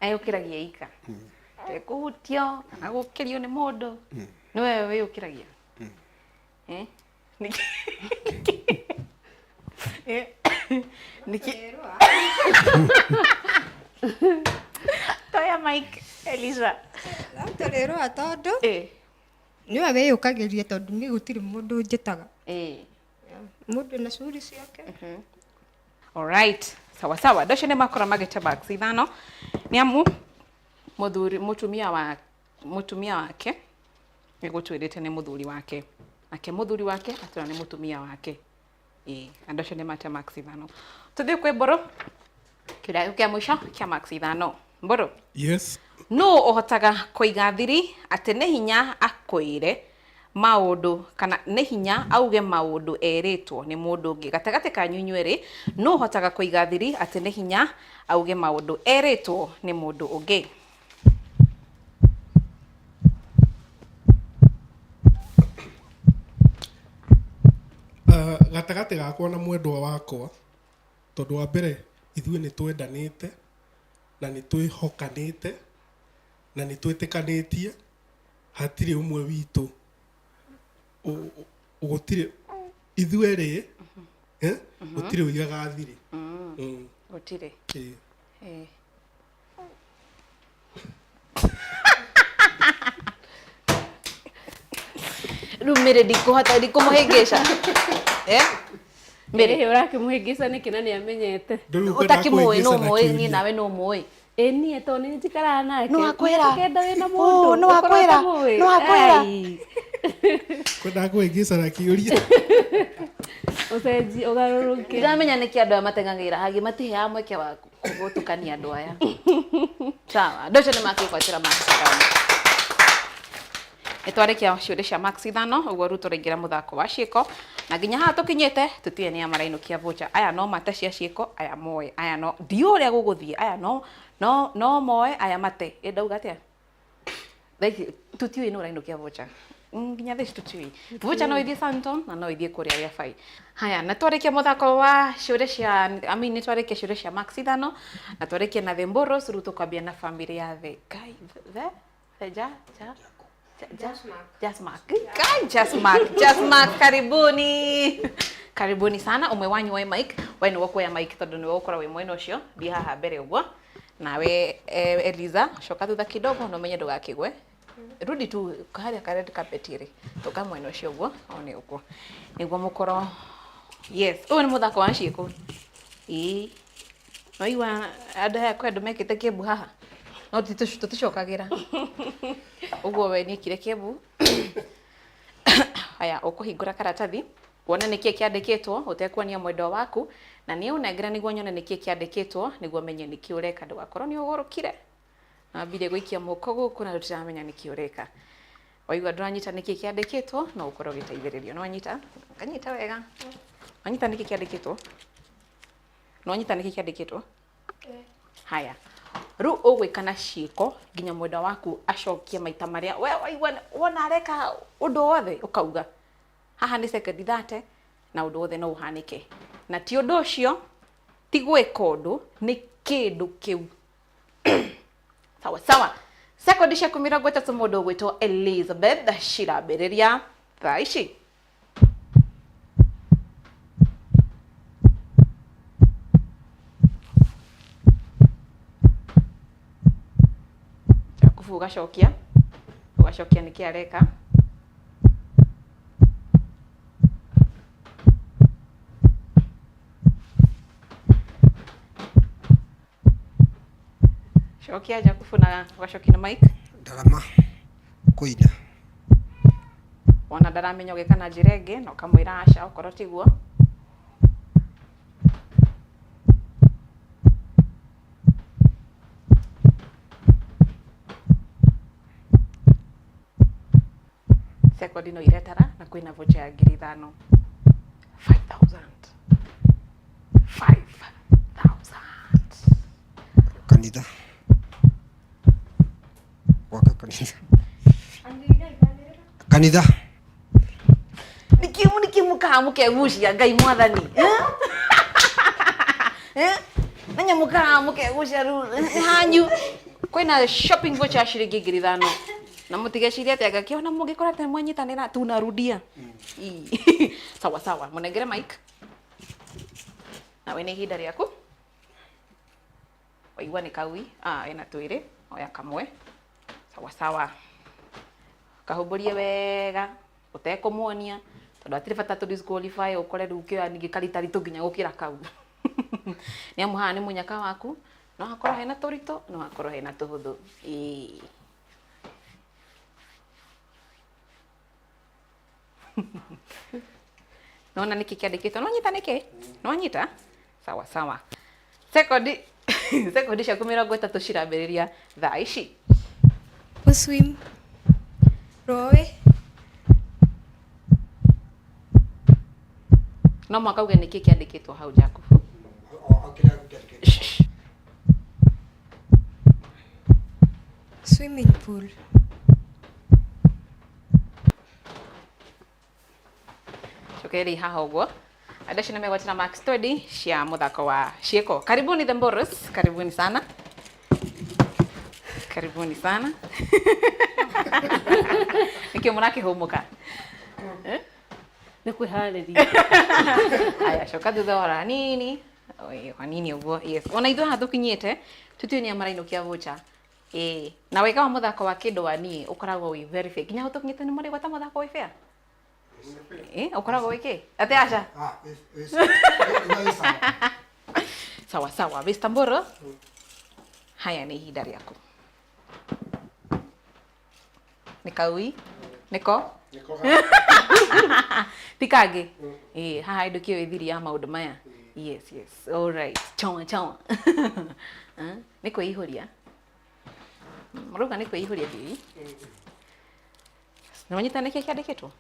eyũkĩragia eika tekũhutio kana gũkĩrio nĩ mũndũ nĩwe wĩyũkĩragia nĩkĩ toya Mike Eliza tũrĩrũa tondũ nĩwe wĩyũkagĩria tondũ niĩ gũtirĩ mũndũ njĩtaga mũndũ na curi ciake alright sawa sawa andũ acio nĩ makora magĩte max ithano nĩ amu mũtumia wake nĩ gũtwĩrĩte nĩ mũthuri wake nake mũthuri wake atwĩra nĩ mũtumia wake andũ acio nĩ mate max ithano tũthiĩ kwĩ Mbũrũ kĩũria kĩa mũico kĩa max ithano Mbũrũ yes no ũhotaga kũiga thiri atĩ nĩ hinya akwĩre maũndũ kana nĩ hinya auge maũndũ erĩtwo nĩ mũndũ ũngĩ gatagatĩ kanyu inyuerĩ no ũhotaga kũiga thiri atĩ nĩ hinya auge maũndũ erĩtwo nĩ mũndũ ũngĩ gatagatĩ gakwa na mwendwa wakwa tondũ wa mbere ithuĩ nĩ twendanĩte na nĩ twĩhokanĩte na nĩ twĩtĩkanĩtie hatirĩ ũmwe witũ gũtirĩ ithuerĩ gũtirĩ ũigaga thiri gũtirĩ rĩu Mary ndikũhota ndikũmũhĩngĩca Mary ũrakĩmũhĩngĩca nĩkĩ na nĩ amenyete ũtakĩmũĩ no mũĩ niĩ nawe no mũĩ niĩ to nĩ njikaraga nake no akwĩra kenda wĩna mũndũ no akwĩra kwendaga kũhĩngĩca na kĩũria ũcenji ũgarũrũke ndiramenya nĩkĩ andũ aya mateng'agĩra hagĩ matiheaga mweke wa gũtukania andũ aya sawa andũ acio nĩ makĩgwatĩra max ithano nĩtwarĩkia ciũria cia max ithano ũguo rĩu tũraingĩra mũthako wa ciĩko na nginya haha tũkinyĩte tũtiũĩ nĩ marainũkia vocha aya no mate cia ciĩko aya moe aya no ndiũ ũrĩa gũgũthiĩ aya no moe aya mate ndauga atĩa tũtiũĩ nĩ ũrainũkia vocha nginya theci tutui vucha no ithie Santon na no ithie kuria ya fai haya na twarekia muthako wa shure cia ni twarekia shure cia Max ithano na twarekia na the Mboros ruto kwambia na family ya the kai the Jasmark karibuni sana umwe wanyu wa Mike we ni wako ya Mike tondu ni wokora we mwena ucio bi haha mbere uguo nawe Eliza shoka thutha kidogo no menye ndugakigwe rudi tu kaharia ka red carpet iri toka mwena ucio uguo one uguo niguo mukoro yes uyu ni muthako wa ciiko no iwa ada kwendu mekite kibu haha no tuticokagira uguo we ni kire kibu haya ukuhingura karatathi wona niki kiandikitwo utekwania mwendo waku na ni unengira niguo nyone niki kiandikitwo niguo menye niki ureka ndugakorwo ni ugurukire na bide gwikia moko guku na tutiramenya niki ureka waigua nduranyita niki kiandikitwo no ukorwo giteithiririo no anyita kanyita wega anyita niki kiandikitwo no anyita niki kiandikitwo haya ru ugwikana ciiko nginya mwendo waku acokie maita maria we waigua wona areka undu wothe ukauga haha ni second 30 na undu wothe no uhanike na ti undu ucio ti gwika undu ni kindu kiu sawa second cia 30 mundu ugwitwo Elizabeth cirambiriria thaa ici ugacokia niki areka shokia Jakubu na ugacokia na Mike Ndarama kuina wona ndaramenya ugikana njirenge no kamwira aca ukorwo tiguo second no iretara na kwina vocha ya 5,000 kanitha waka kanitha nikimuka mukegucia ngai mwathani nanya muka mukegucia hanyu kwina shopping voucher ya shilingi 5,000 na mutigeciria ati agakiona mungikora tena mwanyitanira tunarudia sawa munengere Mike nawe ni ihinda riaku waigua ni kaui ena twiri oya kamwe sawa kahumburie wega utekumuonia tondu atiri bata tu disqualify ukore rukio ningi karitari tuginya gukira kau ni amu haha ni munyaka waku no hakorwo hena turito no hakorwo hena tuhuthu nona niki kiandikitwo no nyita niki no nyita sawa second cia 30 cirambiriria thaa ici Uswim Roy no mwaka uge niki kiandikitwo hau Jakubu swimming pool Shukeri haha uguo Adashi na megwatina Max Study cia muthako wa ciiko karibuni the Mboros karibuni sana niki murakihumuka ni kwihariria aya coka thutha wa hanini hanini uguo yes ona ithu haha tukinyite tutionia marainukia vocha na wega wa muthako wa kindu wa ni ukoragwo wi very fair nginya tukinyite ni muri gwata muthako wi fair ukoragwo wiki ate acha sawa Mr. Mboro haya ni ihinda riaku nikaui niko tikage haha ndu kio ithiria maundu maya yes all right chawa niko ihuria muruga niko ihuria bi na wanyita niki kiandikitwo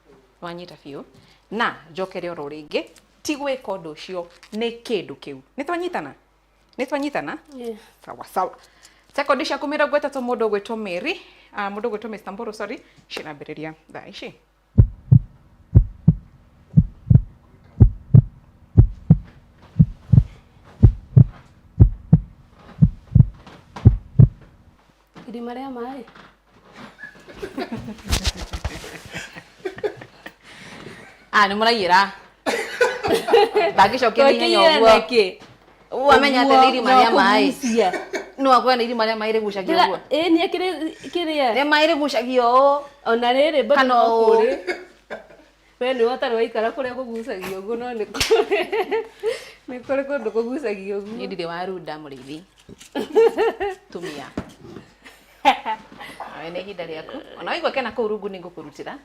wanyita biu na njokere oro ringi ti gwika undu ucio ni kindu kiu nitwanyitana yeah sawa Sekondi cia kumirongo itatu mundu gwitwo Mary, mundu gwitwo Mr. Mburu, sorry, cirambiriria thaa ici. Irima rĩa maĩ. Nĩ mũraiyĩra. Ndangĩcokia ihenya ũguo. Wamenya atĩ nĩ irima rĩa maĩ. No akwenda irima rĩa maĩ rĩgucagia ũguo. Nĩ kĩrĩa. Rĩa maĩ rĩgucagia ũũ. Ona rĩrĩ bado no kũrĩ. We nĩ watarĩ waikara kũrĩa kũgucagia ũguo, no nĩ kũrĩ kũndũ kũgucagia ũguo. Niĩ ndirĩ warunda mũrĩithi. Tumia. Awe nĩ ihinda rĩaku. Ona waigua kena kũu rungu nĩ ngũkũrutĩra.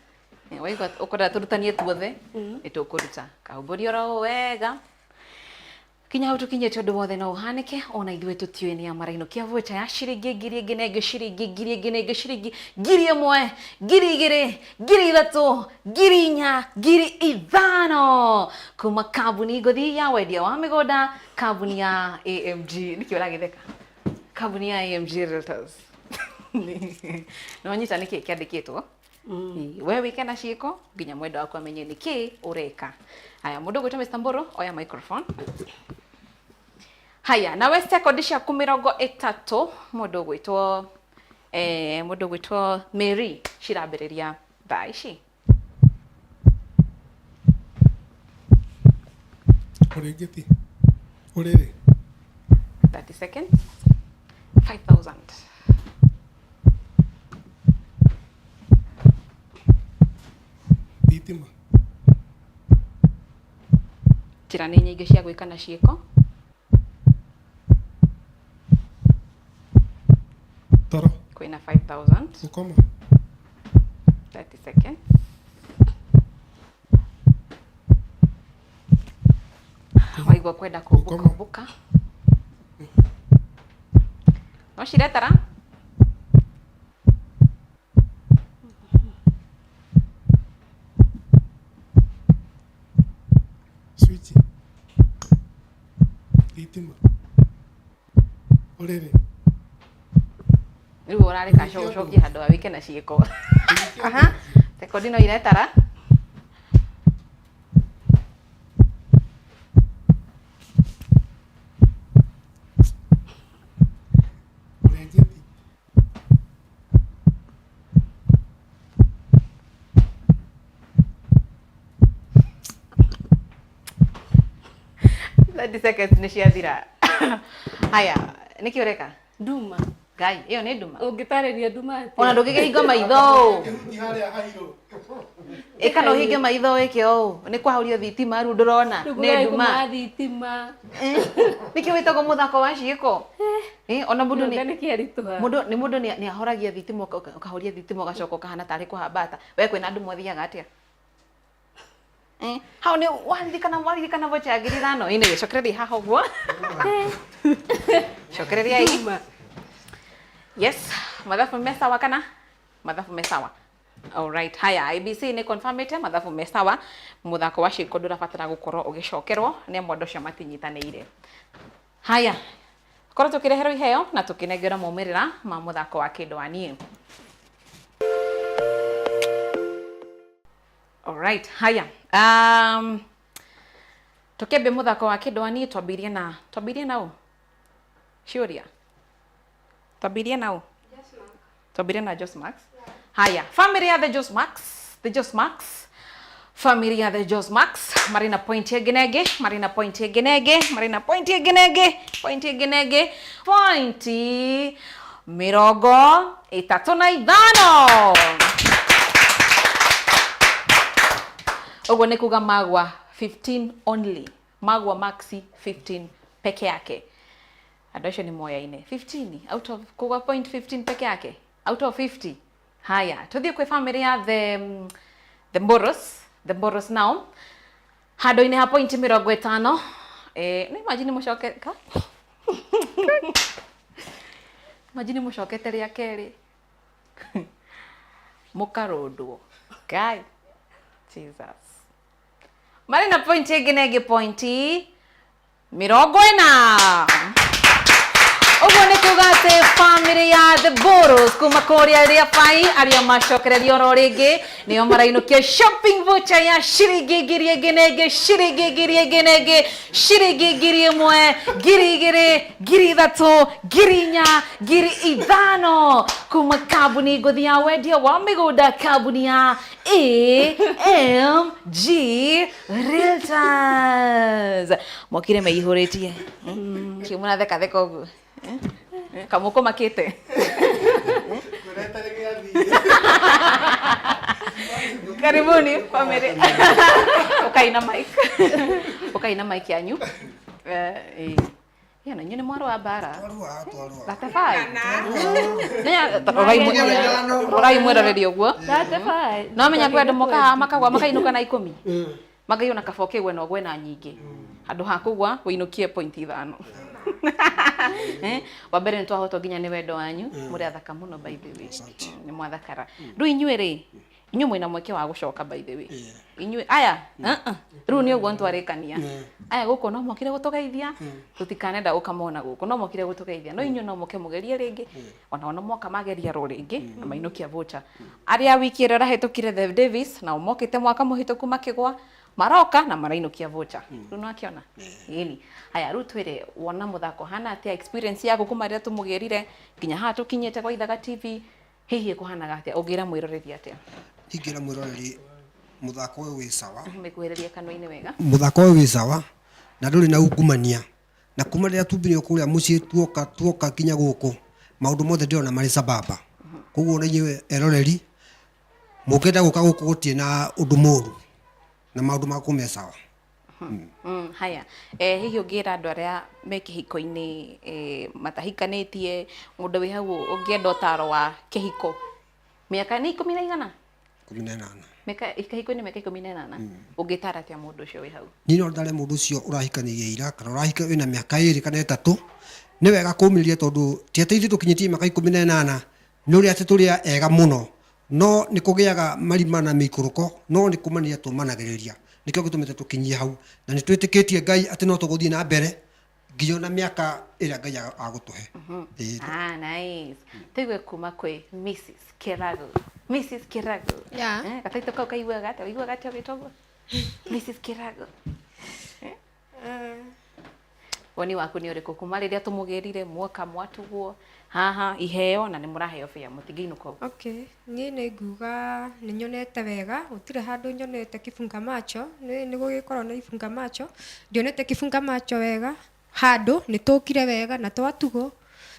Waigua ũkwenda tũrutanie tuothe nĩ tũkũruta. Kahumbũri oro wega. Kinya hau tũkinyĩte ũndũ wothe no ũhanĩke, ona ithuĩ tũtiũĩ nĩ marainũkia vocha ya ciringi ngiri ĩngĩ na ĩngĩ, ciringi ngiri ĩngĩ na ĩngĩ, ciringi ngiri ĩmwe, ngiri igĩrĩ, ngiri ithatũ, ngiri inya, ngiri ithano kuma kambuni ngũthi ya wendia wa mĩgũnda, kambuni ya AMG. Nĩkĩ ũragĩtheka? Kambuni ya AMG Realtors. No nyita nĩkĩ kĩandĩkĩtwo? We wĩkena ciĩko nginya mwenda waku amenye nĩkĩ ũreka. Haya, mũndũ gwĩtwo Mr. Mburu, oya microphone. Haya, nawe sekondi ciaku mĩrongo ĩtatũ, mũndũ gwĩtwo Mary, cirambĩrĩria thaa ici. Ũrĩngĩti. Ũrĩrĩ. 30 seconds. 5,000. Thitima. Njĩra nĩ nyingĩ cia gwĩka na ciĩko. Toro. Kwĩna 5,000. Gũkoma. 30 seconds. Waigua kwenda kũmbũka. No ciretara? Switch. Thitima. Ũrĩrĩ. Rĩu ũrareka cokia handũ ha wĩke na ciĩko. Aha. Sekondi no iretara? Ũrĩngĩti. Seconds nĩ ciathira. Haya, nĩkĩ ũreka? Nduma. Ngai, ĩyo nĩ nduma. Ũngĩtarĩria nduma atĩa? Ona ndũngĩkĩhinga maitho. Harĩa hairũ. Ĩkana ũhinge maitho wĩke ũũ. Nĩ kwahurio thitima rĩu ndũrona. Nĩ nduma. Thitima. Nĩkĩ wĩtagwo mũthako wa ciĩko? Ona mũndũ nĩ mũndũ nĩ ahoragia thitima ũkahoria thitima ũgacoka ũkahana tarĩ kũhambata. We kwĩna andũ mothiaga atĩa? Hau nĩ waririkana vocha ya ngiri ithano. Ĩnĩ gĩcokereria haha ũguo. Cokereria hii. Yes, mathabu mesawa kana? Mathabu mesawa. Alright, haya, IBC nĩ confirmĩte mathabu mesawa. Mũthako wa ciĩko ndũrabatara gũkorwo ũgĩcokerwo nĩ amwe andũ acio matinyitanĩire. Haya, korwo tũkĩreherwo iheo na tũkĩnengera maumĩrĩra ma mũthako wa kĩndwani. Alright, haya. Tũkĩambia mũthako wa kĩndwani twambirie na ũ? Ciũria. Twambirie na ũ? Twambirie na Josmax. Haya, family ya the Josmax. Family ya the Josmax marĩ na point ĩngĩ pointi 35. Ũguo nĩ kuga magwa 15 only. Magwa maxi 15 peke yake. Andũ acio nĩ moyaine. 15 out of kuga point 15 peke yake. Out of 50. Haya, tuthiĩ kwĩ family ya the Mboros now. Handũ-inĩ ha point 50. Nĩ imagine mũcoke ka. Imagine mũcokete rĩa kerĩ. Mũkarũndwo. Guy. Jesus. Marĩ na point ĩngĩ pointi 40. Uguo nĩ kuga atĩ family ya The Boros kuma kũrĩa Rĩabai arĩa macokereria oro rĩngĩ nĩo marainũkia shopping voucher ya ciringi ngiri ĩngĩ na ĩngĩ, ciringi ngiri ĩngĩ na ĩngĩ, ciringi ngiri ĩmwe, ngiri igĩrĩ, ngiri ithatũ, ngiri inya, ngiri ithano kuma kambuni ngũthi ya wendia wa mĩgũnda, kambuni ya AMG Realtors. Mokire meihũrĩtie kĩu mũratheka theka ũguo kamũkũ makĩte karibuni family. Ukaina mic yanyu. Yana nyine mwaro wa bara. Gatafai. Rorai mwerarĩria ũguo. Gatafai. No menya kwenda makagwa makainuka na 10. Magaiona kaboke gwe no gwe na nyingĩ. Handũ ha kũgwa wĩinũkie point 5. Wa mbere nĩtwahotwo nginya nĩ wendo wanyu, mũrĩ athaka mũno by the way. Nĩ mwathakara. Rĩu inyuĩ rĩ, inyuĩ mwĩna mweke wa gũcoka by the way. Inyuĩ aya, rĩu nĩ ũguo ntwarĩkania. Aya gũkũ no mokire gũtũgeithia, tũtikanenda ũkamona gũkũ, no mokire gũtũgeithia. No inyuĩ no moke mũgerie rĩngĩ, ona moka mageria ro rĩngĩ na mainũkia voucher. Arĩa wiki ĩrĩa ĩrahĩtũkire The Davis na mokĩte mwaka mũhĩtũku makĩgwa maroka na marainũkia voucher. Rĩu no akĩona. Ĩni. Aya rĩu twĩre wona mũthako hana atĩa, experience yaku kuma rĩrĩa tũmũgerire nginya haha tũkinyĩte kwa Ithaga TV, hihi kũhanaga atĩa, ũngĩra mwĩroreri atĩa? Ingĩra mwĩroreri mũthako ũyũ wĩ sawa. Mĩkuhĩrĩria kanua-inĩ wega. Mũthako ũyũ wĩ sawa na ndũrĩ na ungumania. Na kuma rĩrĩa tumbire kũrĩa mũciĩ tuoka kinya gũkũ, maũndũ mothe ndĩrona marĩ sababa. Koguo na inyuĩ eroreri mũkĩenda gũka gũkũ gũtirĩ na ũndũ mũru na maũndũ maku me sawa. Haya, hihi ũngĩra andũ arĩa me kĩhiko-inĩ matahikanĩtie, mũndũ wĩ hau ũngĩenda ũtaro wa kĩhiko, mĩaka nĩ 18? 18. Kĩhiko-inĩ mĩaka 18? Ũngĩtara atĩa mũndũ ũcio wĩ hau? Niĩ no ndare mũndũ ũcio ũrahikanirie ira kana ũrahika wĩna mĩaka 2 kana 3, nĩ wega kũmĩrĩria tondũ ti atĩ ithuĩ tũkinyĩtie mĩaka 18 nĩ ũrĩa atĩ tũrĩa ega mũno, no nĩ kũgĩaga marima na mĩikũrũko, no nĩ kũmania tũmanagĩrĩria. Nikio gĩtũmĩte tũkinyie hau na nĩ twĩtĩkĩtie Ngai atĩ no tũgũthiĩ na mbere nginya na mĩaka ĩrĩa Ngai agũtũhe. Nice. Tũigue kuma kwĩ Mrs. Kirago. Mrs. Kirago. Gataitũ kau kaiguaga atĩa? Waiguaga atĩa ũgĩtwo ũguo? Mrs. Kirago. Woni waku nĩ ũrĩkũ kuma rĩrĩa tũmũgĩrire muoka mwatugwo haha iheo na nĩ mũraheo fare mũtingĩinũka ũguo? Okay, niĩ nĩ nguga nĩ nyonete wega, gũtirĩ handũ nyonete kifunga macho, nĩ gũgĩkorwo na ifunga macho, ndionete kifunga macho wega, handũ nĩ tũkire wega na twatugwo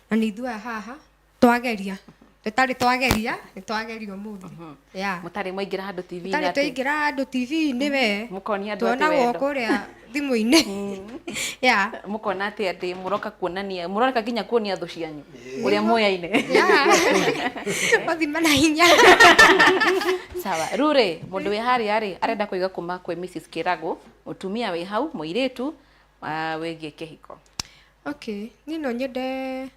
na nĩ ithuĩ haha twageria. Tũtarĩ twageria, nĩ twagerio mũndũ. Mũtarĩ mwaingĩra handũ TV-inĩ atĩ? Mũtarĩ twaingĩra handũ TV-inĩ we. Mũkonia andũ atĩ wendo. Tuonagwo kũrĩa thimũ-inĩ. Mũkona atĩ atĩ mũroka kuonania, mũroka nginya kuonia thũ cianyu ũrĩa muoyaine. Ũthima na hinya. Sawa, rĩu rĩ, mũndũ wĩ harĩa rĩ arenda kũiga kuma kwĩ Mrs. Kirago, mũtumia wĩ hau, mũirĩtu wĩgiĩ kĩhiko. Okay, niĩ no nyende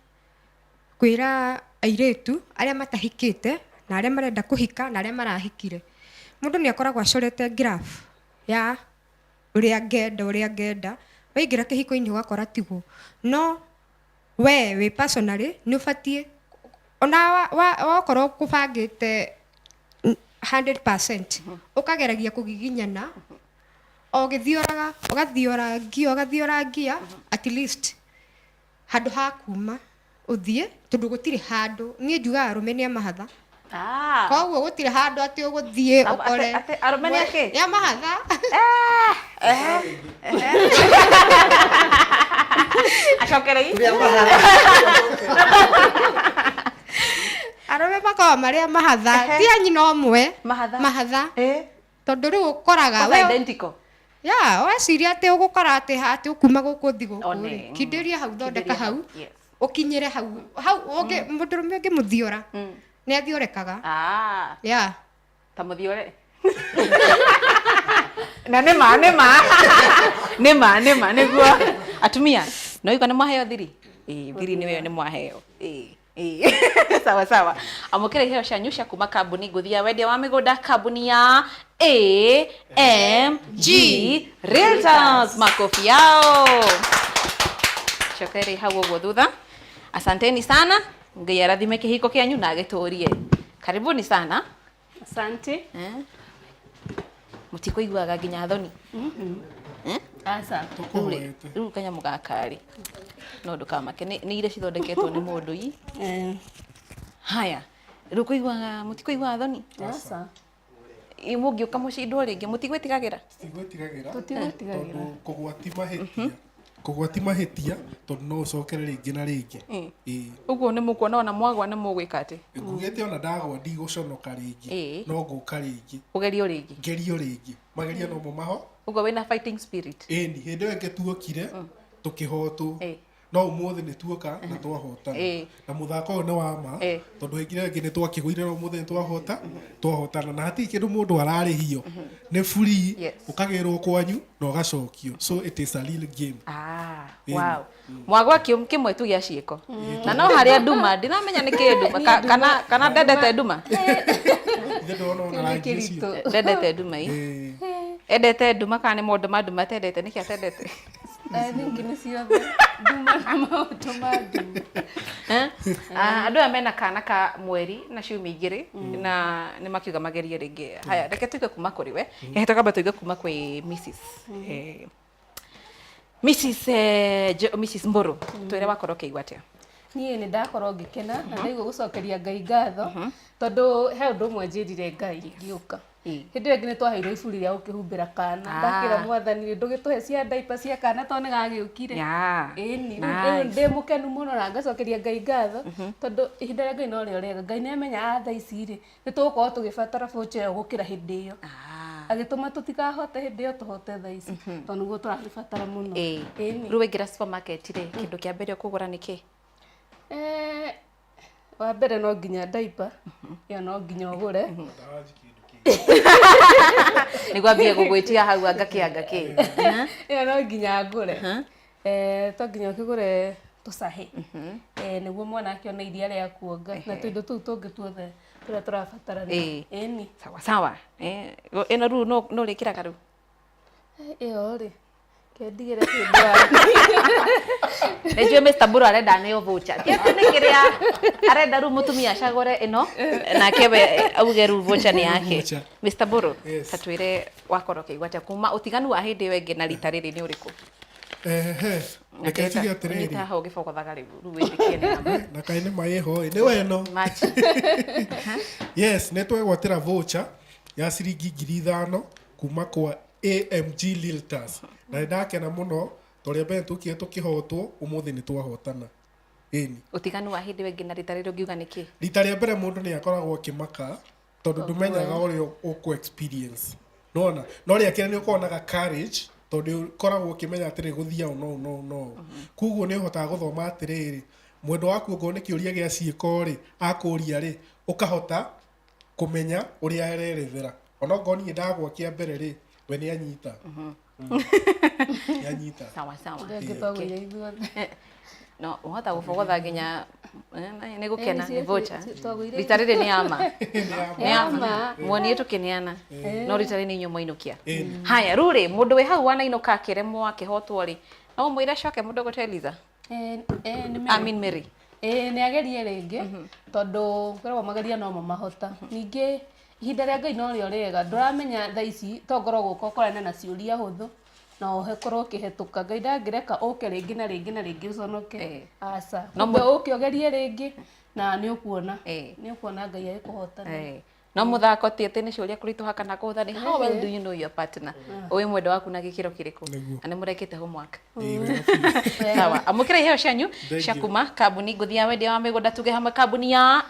kwĩra airĩtu arĩa matahikĩte na arĩa marenda kũhika na arĩa marahikire. Mũndũ nĩ akoragwo acorete graph ya ũrĩa ngenda. Waingĩra kĩhiko-inĩ ũgakora tiguo. No we wĩ personally nĩ ũbatiĩ ona wakorwo kũbangĩte 100% ũkageragia kũgiginyana o ũgathiũrangia at least handũ ha kuma ũthiĩ tondũ gũtirĩ handũ, niĩ njugaga arũme nĩ a mahatha. Koguo gũtirĩ handũ atĩ ũgũthiĩ ũkore arũme nĩ akĩ? Nĩ a mahatha. Acokerei arũme makoragwo marĩ a mahatha, ti anyi no ũmwe mahatha, tondũ rĩu ũkoraga weciria atĩ ũgũkora atĩ ũkuma gũkũ thi gũkũ kindĩria hau thondeka hau ũkinyĩre hau mũndũrũme ũngĩ mũthiora nĩ athiorekaga. Ta mũthiore na nĩma nĩguo atumia no iko nĩ mwaheo thiri thiri nĩwe nĩ mwaheo sawa amũkĩra iheo cianyu cia kuma kambuni ngũthi ya wendia wa mĩgũnda, kambuni ya AMG Realtors. Makofi yao. Cokere hau ũguo thutha. Asanteni sana. Ngai arathime kihiko kianyu na agiturie. Karibuni sana. Asante. Mutikuiguaga nginya thoni. Asa. Riu kanya mugakari. No ndukamake ni ire cithondeketwo ni mundu ii. Haya. Riu kuiguaga mutikuiguaga thoni. Asa. Imungiuka mucindwo ringi mutigwitigagira. Tutigwitigagira. Kugwati mahitia tondu no ucokere ringi na ringi. Uguo ni mukuona ona mwagwa ni mugwika ati. Ngugete ona ndagwa ndiguconoka ringi. No nguka ringi. Ugerio ringi. Gerio ringi. Mageria no mo maho. Uguo wina fighting spirit. Ni hindi wenge tuokire tukihotwo. No umuthi ni tuoka na twahotana. Na muthako ni wa ma tondu hingire wenge ni twakiguire no umuthi ni twahotana na hati kindu mundu ararihio ni free ukagirwo kwanyu na ugacokio. So it is a real game. Wow. Mwagwa kimwe tu gia ciiko. Na no haria nduma ndiramenya ni kindu kana ndendete nduma. Ndendete nduma ii. Endete nduma kana ni mundu manduma tendete niki atendete. Ningi ni ciothe nduma na maundu ma nduma. Andu aya mena kana ka mweri na ciumia igiri na ni makiuga magerie ringi. Haya reke tuige kuma kuri we. Heta kamba tuige kuma kwi Mrs Mburu. Twire wakorwo kiigwa atia? Niĩ nĩ ndakorwo ngĩkena na nĩguo gũcokeria Ngai ngatho tondũ he ũndũ ũmwe njĩrire Ngai ngĩũka. Hĩndĩ ĩyo ĩngĩ nĩ twaheirwo iburi rĩa gũkĩhumbĩra kana ndakĩra Mwathani ndũgĩtũhe cia diaper cia kana tondũ nĩ gagĩũkire. Ĩni rĩu ndĩ mũkenu mũno na ngacokeria Ngai ngatho tondũ ihinda rĩa Ngai no rĩo rĩega. Ngai nĩ amenya thaa ici rĩ nĩ tũgũkorwo tũgĩbatara bocha ĩyo gũkĩra hĩndĩ ĩyo. Agĩtũma tũtikahote hĩndĩ ĩyo tũhote thaa ici tondũ nĩguo tũragĩbatara mũno. Rĩu waingĩra supermarket rĩ kĩndũ kĩa mbere ũkũgũra nĩ kĩ? Wa mbere no nginya diaper ĩyo no nginya ũgũre. Nĩguo ambie gũgwĩtia hau angakĩanga kĩ. Ĩyo no nginya ngũre. To nginya ũkĩgũre tũcahĩ nĩguo mwana akĩona iria rĩa kuonga na tũindo tũu tũngĩ tuothe tũrĩa tũrabatarania. Ĩni. Sawa sawa. Ĩno rĩu no rĩkĩraga rĩu? Ĩyo rĩ kendigĩre kĩndũ. Nĩnjũĩ Mr Mburu arenda neo voucher. Nĩ kĩrĩa arenda rĩu mũtumia acagũre ĩno nake we auge rĩu voucher nĩ yake. Mr Mburu tatwĩre wakorwo kĩigua atĩa kuma ũtiganu wa hĩndĩ ĩyo ĩngĩ na rita rĩrĩ nĩ ũrĩkũ? Reke tuge atĩrĩrĩ. Nĩ taho ũgĩbogothaga rĩu wĩtĩkie nĩ nama. Na kaĩ nĩ maĩho nĩ weno. Yes, nĩ twegwatĩra voucher ya ciringi 5,000 kuma kwa AMG Realtors. Na ndakena muno tondũ mbere tukire tukihotwo umuthi ni twahotana. Utiganu wa hĩndĩ ĩngĩ na rita rĩrĩ ũngiuga nĩkĩ? Rita rĩa mbere mundu ni akoragwo akimaka tondu ndumenyaga ũrĩa ũkũ experience. No rĩa kĩrĩa nĩ ũkonaga courage tondu ũkoragwo ukimenya atĩrĩ gũthia no. Kuguo nĩ ũhotaga gũthoma atĩrĩrĩ mwendo waku ũkorwo nĩ kĩũria gĩa ciĩko rĩ akũria rĩ ukahota kumenya ũrĩa arerethera. Ona ngoni ndagwa kĩa mbere rĩ we nĩ anyita. Yanyita. Sawa sawa. Ngĩtwagũire ithuothe. No ũhota gũbogotha nginya nĩ gũkena nĩ voucher. Rita rĩrĩ nĩ ama. Nĩ ama. Muonie tũkĩneana. No rita rĩrĩ nĩ inyuĩ mwainũkia. Haya rĩu rĩ mũndũ wĩ hau wanainũka akĩremwo akĩhotwo rĩ no mũire acoke mũndũ gũte Liza? Amin Mary. Nĩ agerie rĩngĩ tondũ ngoragwo mageria no mamahota. Ningĩ ihinda rĩa Ngai no rĩo rĩega ndũramenya thaa ici to ngoragwo ũkorane na ciũria hũthũ na ũhekorwo ũkĩhetũka. Ngai ndangĩreka ũke rĩngĩ na rĩngĩ na rĩngĩ ũconoke. Aca kumbe ũke ũgerie rĩngĩ na nĩ ũkuona Ngai agĩkũhotana. No muthako ti atĩ nĩ ciũria kũritũha kana kũhũtha nĩ how well do you know your partner? Ũĩ mwendo waku na gĩkĩro kĩrĩkũ? Na nĩ mũrekĩte homework. Sawa amũkĩra iheo cianyu cia kuma kambuni ngũthi ya wendia wa mĩgũnda tuge hamwe kambuni ya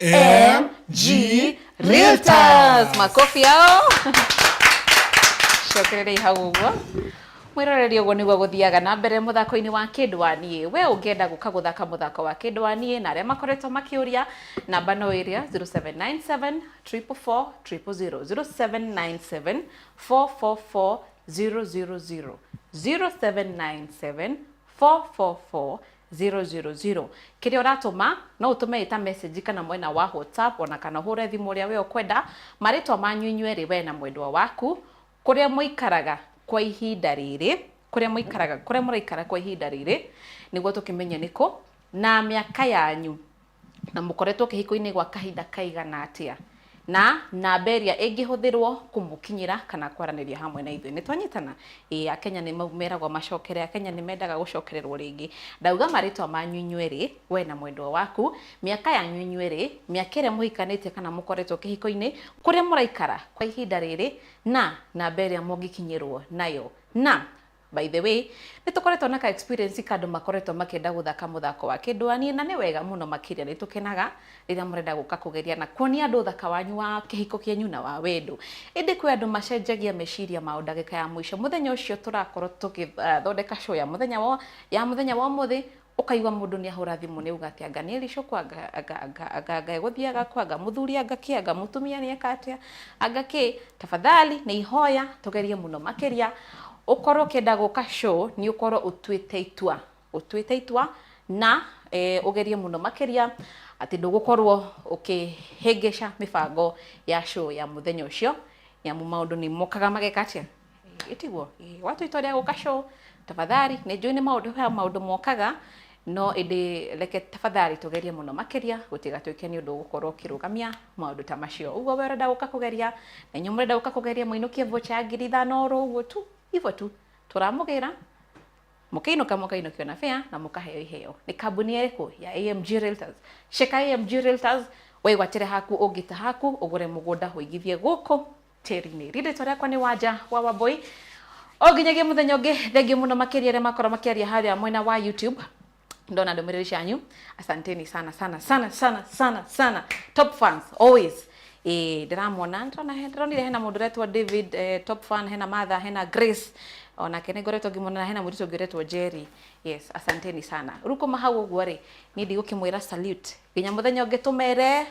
AMG Realtors. Makofi yao. Cokererei hau ũguo. Mwĩroreri ũguo nĩguo gũthiaga na mbere mũthako-inĩ wa Kĩndũ-wa-niĩ. We ũngĩenda gũka gũthaka mũthako wa Kĩndũ-wa-niĩ na arĩa makoretwo makĩũria namba no ĩrĩa 0797 444 000 0797 444 000 444 000. Kĩrĩa ũratũma no ũtũme ĩta message kana mwena wa WhatsApp ona kana hũre thimũ ũrĩa we ũkwenda marĩtwa manyu inyuerĩ we na mwendwa waku kũrĩa mũikaraga kwa ihinda rĩrĩ kũrĩa mũraikara kwa ihinda rĩrĩ nĩguo tũkĩmenye nĩkũ na mĩaka yanyu na mũkoretwo kĩhiko-inĩ gwa kahinda kaigana atia, na namba ĩrĩa ĩngĩhũthĩrwo kũmũkinyĩra kana kwaranĩria hamwe na ithuĩ. Nĩ twanyitana? Akenya nĩ meragwo macokere, Akenya nĩ mendaga gũcokererwo rĩngĩ. Ndauga marĩtwa manyu inyuerĩ, we na mwendwa waku, mĩaka yanyu inyuerĩ, mĩaka ĩrĩa mũhikanĩtie kana mũkoretwo kĩhiko-inĩ, kũrĩa mũraikara kwa ihinda rĩrĩ, na namba ĩrĩa mũngĩkinyĩrwo nayo. Na by the way, nĩ tũkoretwo na ka experience kandũ makoretwo makĩenda gũthaka mũthako wa kĩndwani, na nĩ wega mũno makĩria, nĩ tũkenaga rĩrĩa mũrenda gũka kũgeria na kuonia andũ ũthaka wanyu wa kĩhiko kĩanyu na wa wendo. Ĩndĩ kwĩ andũ macenjagia meciria mao ndagĩka ya mũico. Mũthenya ũcio tũrakorwo tũgĩthondeka show ya mũthenya wa ũmũthĩ, ũkaigua mũndũ nĩ ahũra thimũ nĩ uga atĩ anga nĩ Elishoko, anga egũthiĩ agakua, anga mũthuri agakĩ, anga mũtumia nĩ eka atĩa, anga kĩ. Tafadhali nĩ ihoya tũgerie mũno makĩria ukorwo ũkĩenda gũka show, nĩ ukorwo ũtuĩte itua na ũgerie mũno makĩria atĩ ndũgũkorwo ũkĩhĩngĩca mĩbango ya show ya mũthenya ũcio, nĩamu maũndũ nĩ mokaga mageka atĩa, ĩtiguo watu itorĩa gũka show. Tafadhali nĩ njũĩ nĩ maũndũ mokaga, no ĩndĩ reke tafadhali tũgerie mũno makĩria gũtigatuĩke nĩ ũndũ ũgũkorwo ũkĩrũgamia maũndũ ta macio. Ũguo we ũrenda gũka kũgeria na inyuĩ mũrenda gũka kũgeria mũinũkie vocha ya 5,000 ũguo tu, hivyo tu turamũgĩra, mũkainũkio na fare na mũkaheo iheo. Nĩ kambuni ĩrĩkũ? Ya AMG Realtors. Sheka AMG Realtors, waigwatĩre haku ũngĩta haku ũgũre mũgũnda ũigithie gũkũ tĩri-inĩ. Rĩrĩtwa rĩakwa nĩ Wanja wa Wambui. O nginyagia mũthenya ũngĩ, thengiũ mũno makĩria arĩa makorwo makĩaria harĩa mwena wa YouTube. Ndona ndũmĩrĩri cianyu, asanteni sana. Top fans always. Ndiramwona ndĩronire hena mũndũ ũretwo David, top fan, hena Martha, hena Grace, onake nĩ ngoretwo ngĩmwona, hena mũritũ ũngĩ ũretwo Jerry. Yes, asanteni sana. Rũkũma hau ũguo rĩ, niĩ ndigũkĩmwĩra salute nginya mũthenya ũngĩ tũmere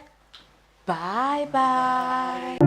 bye bye.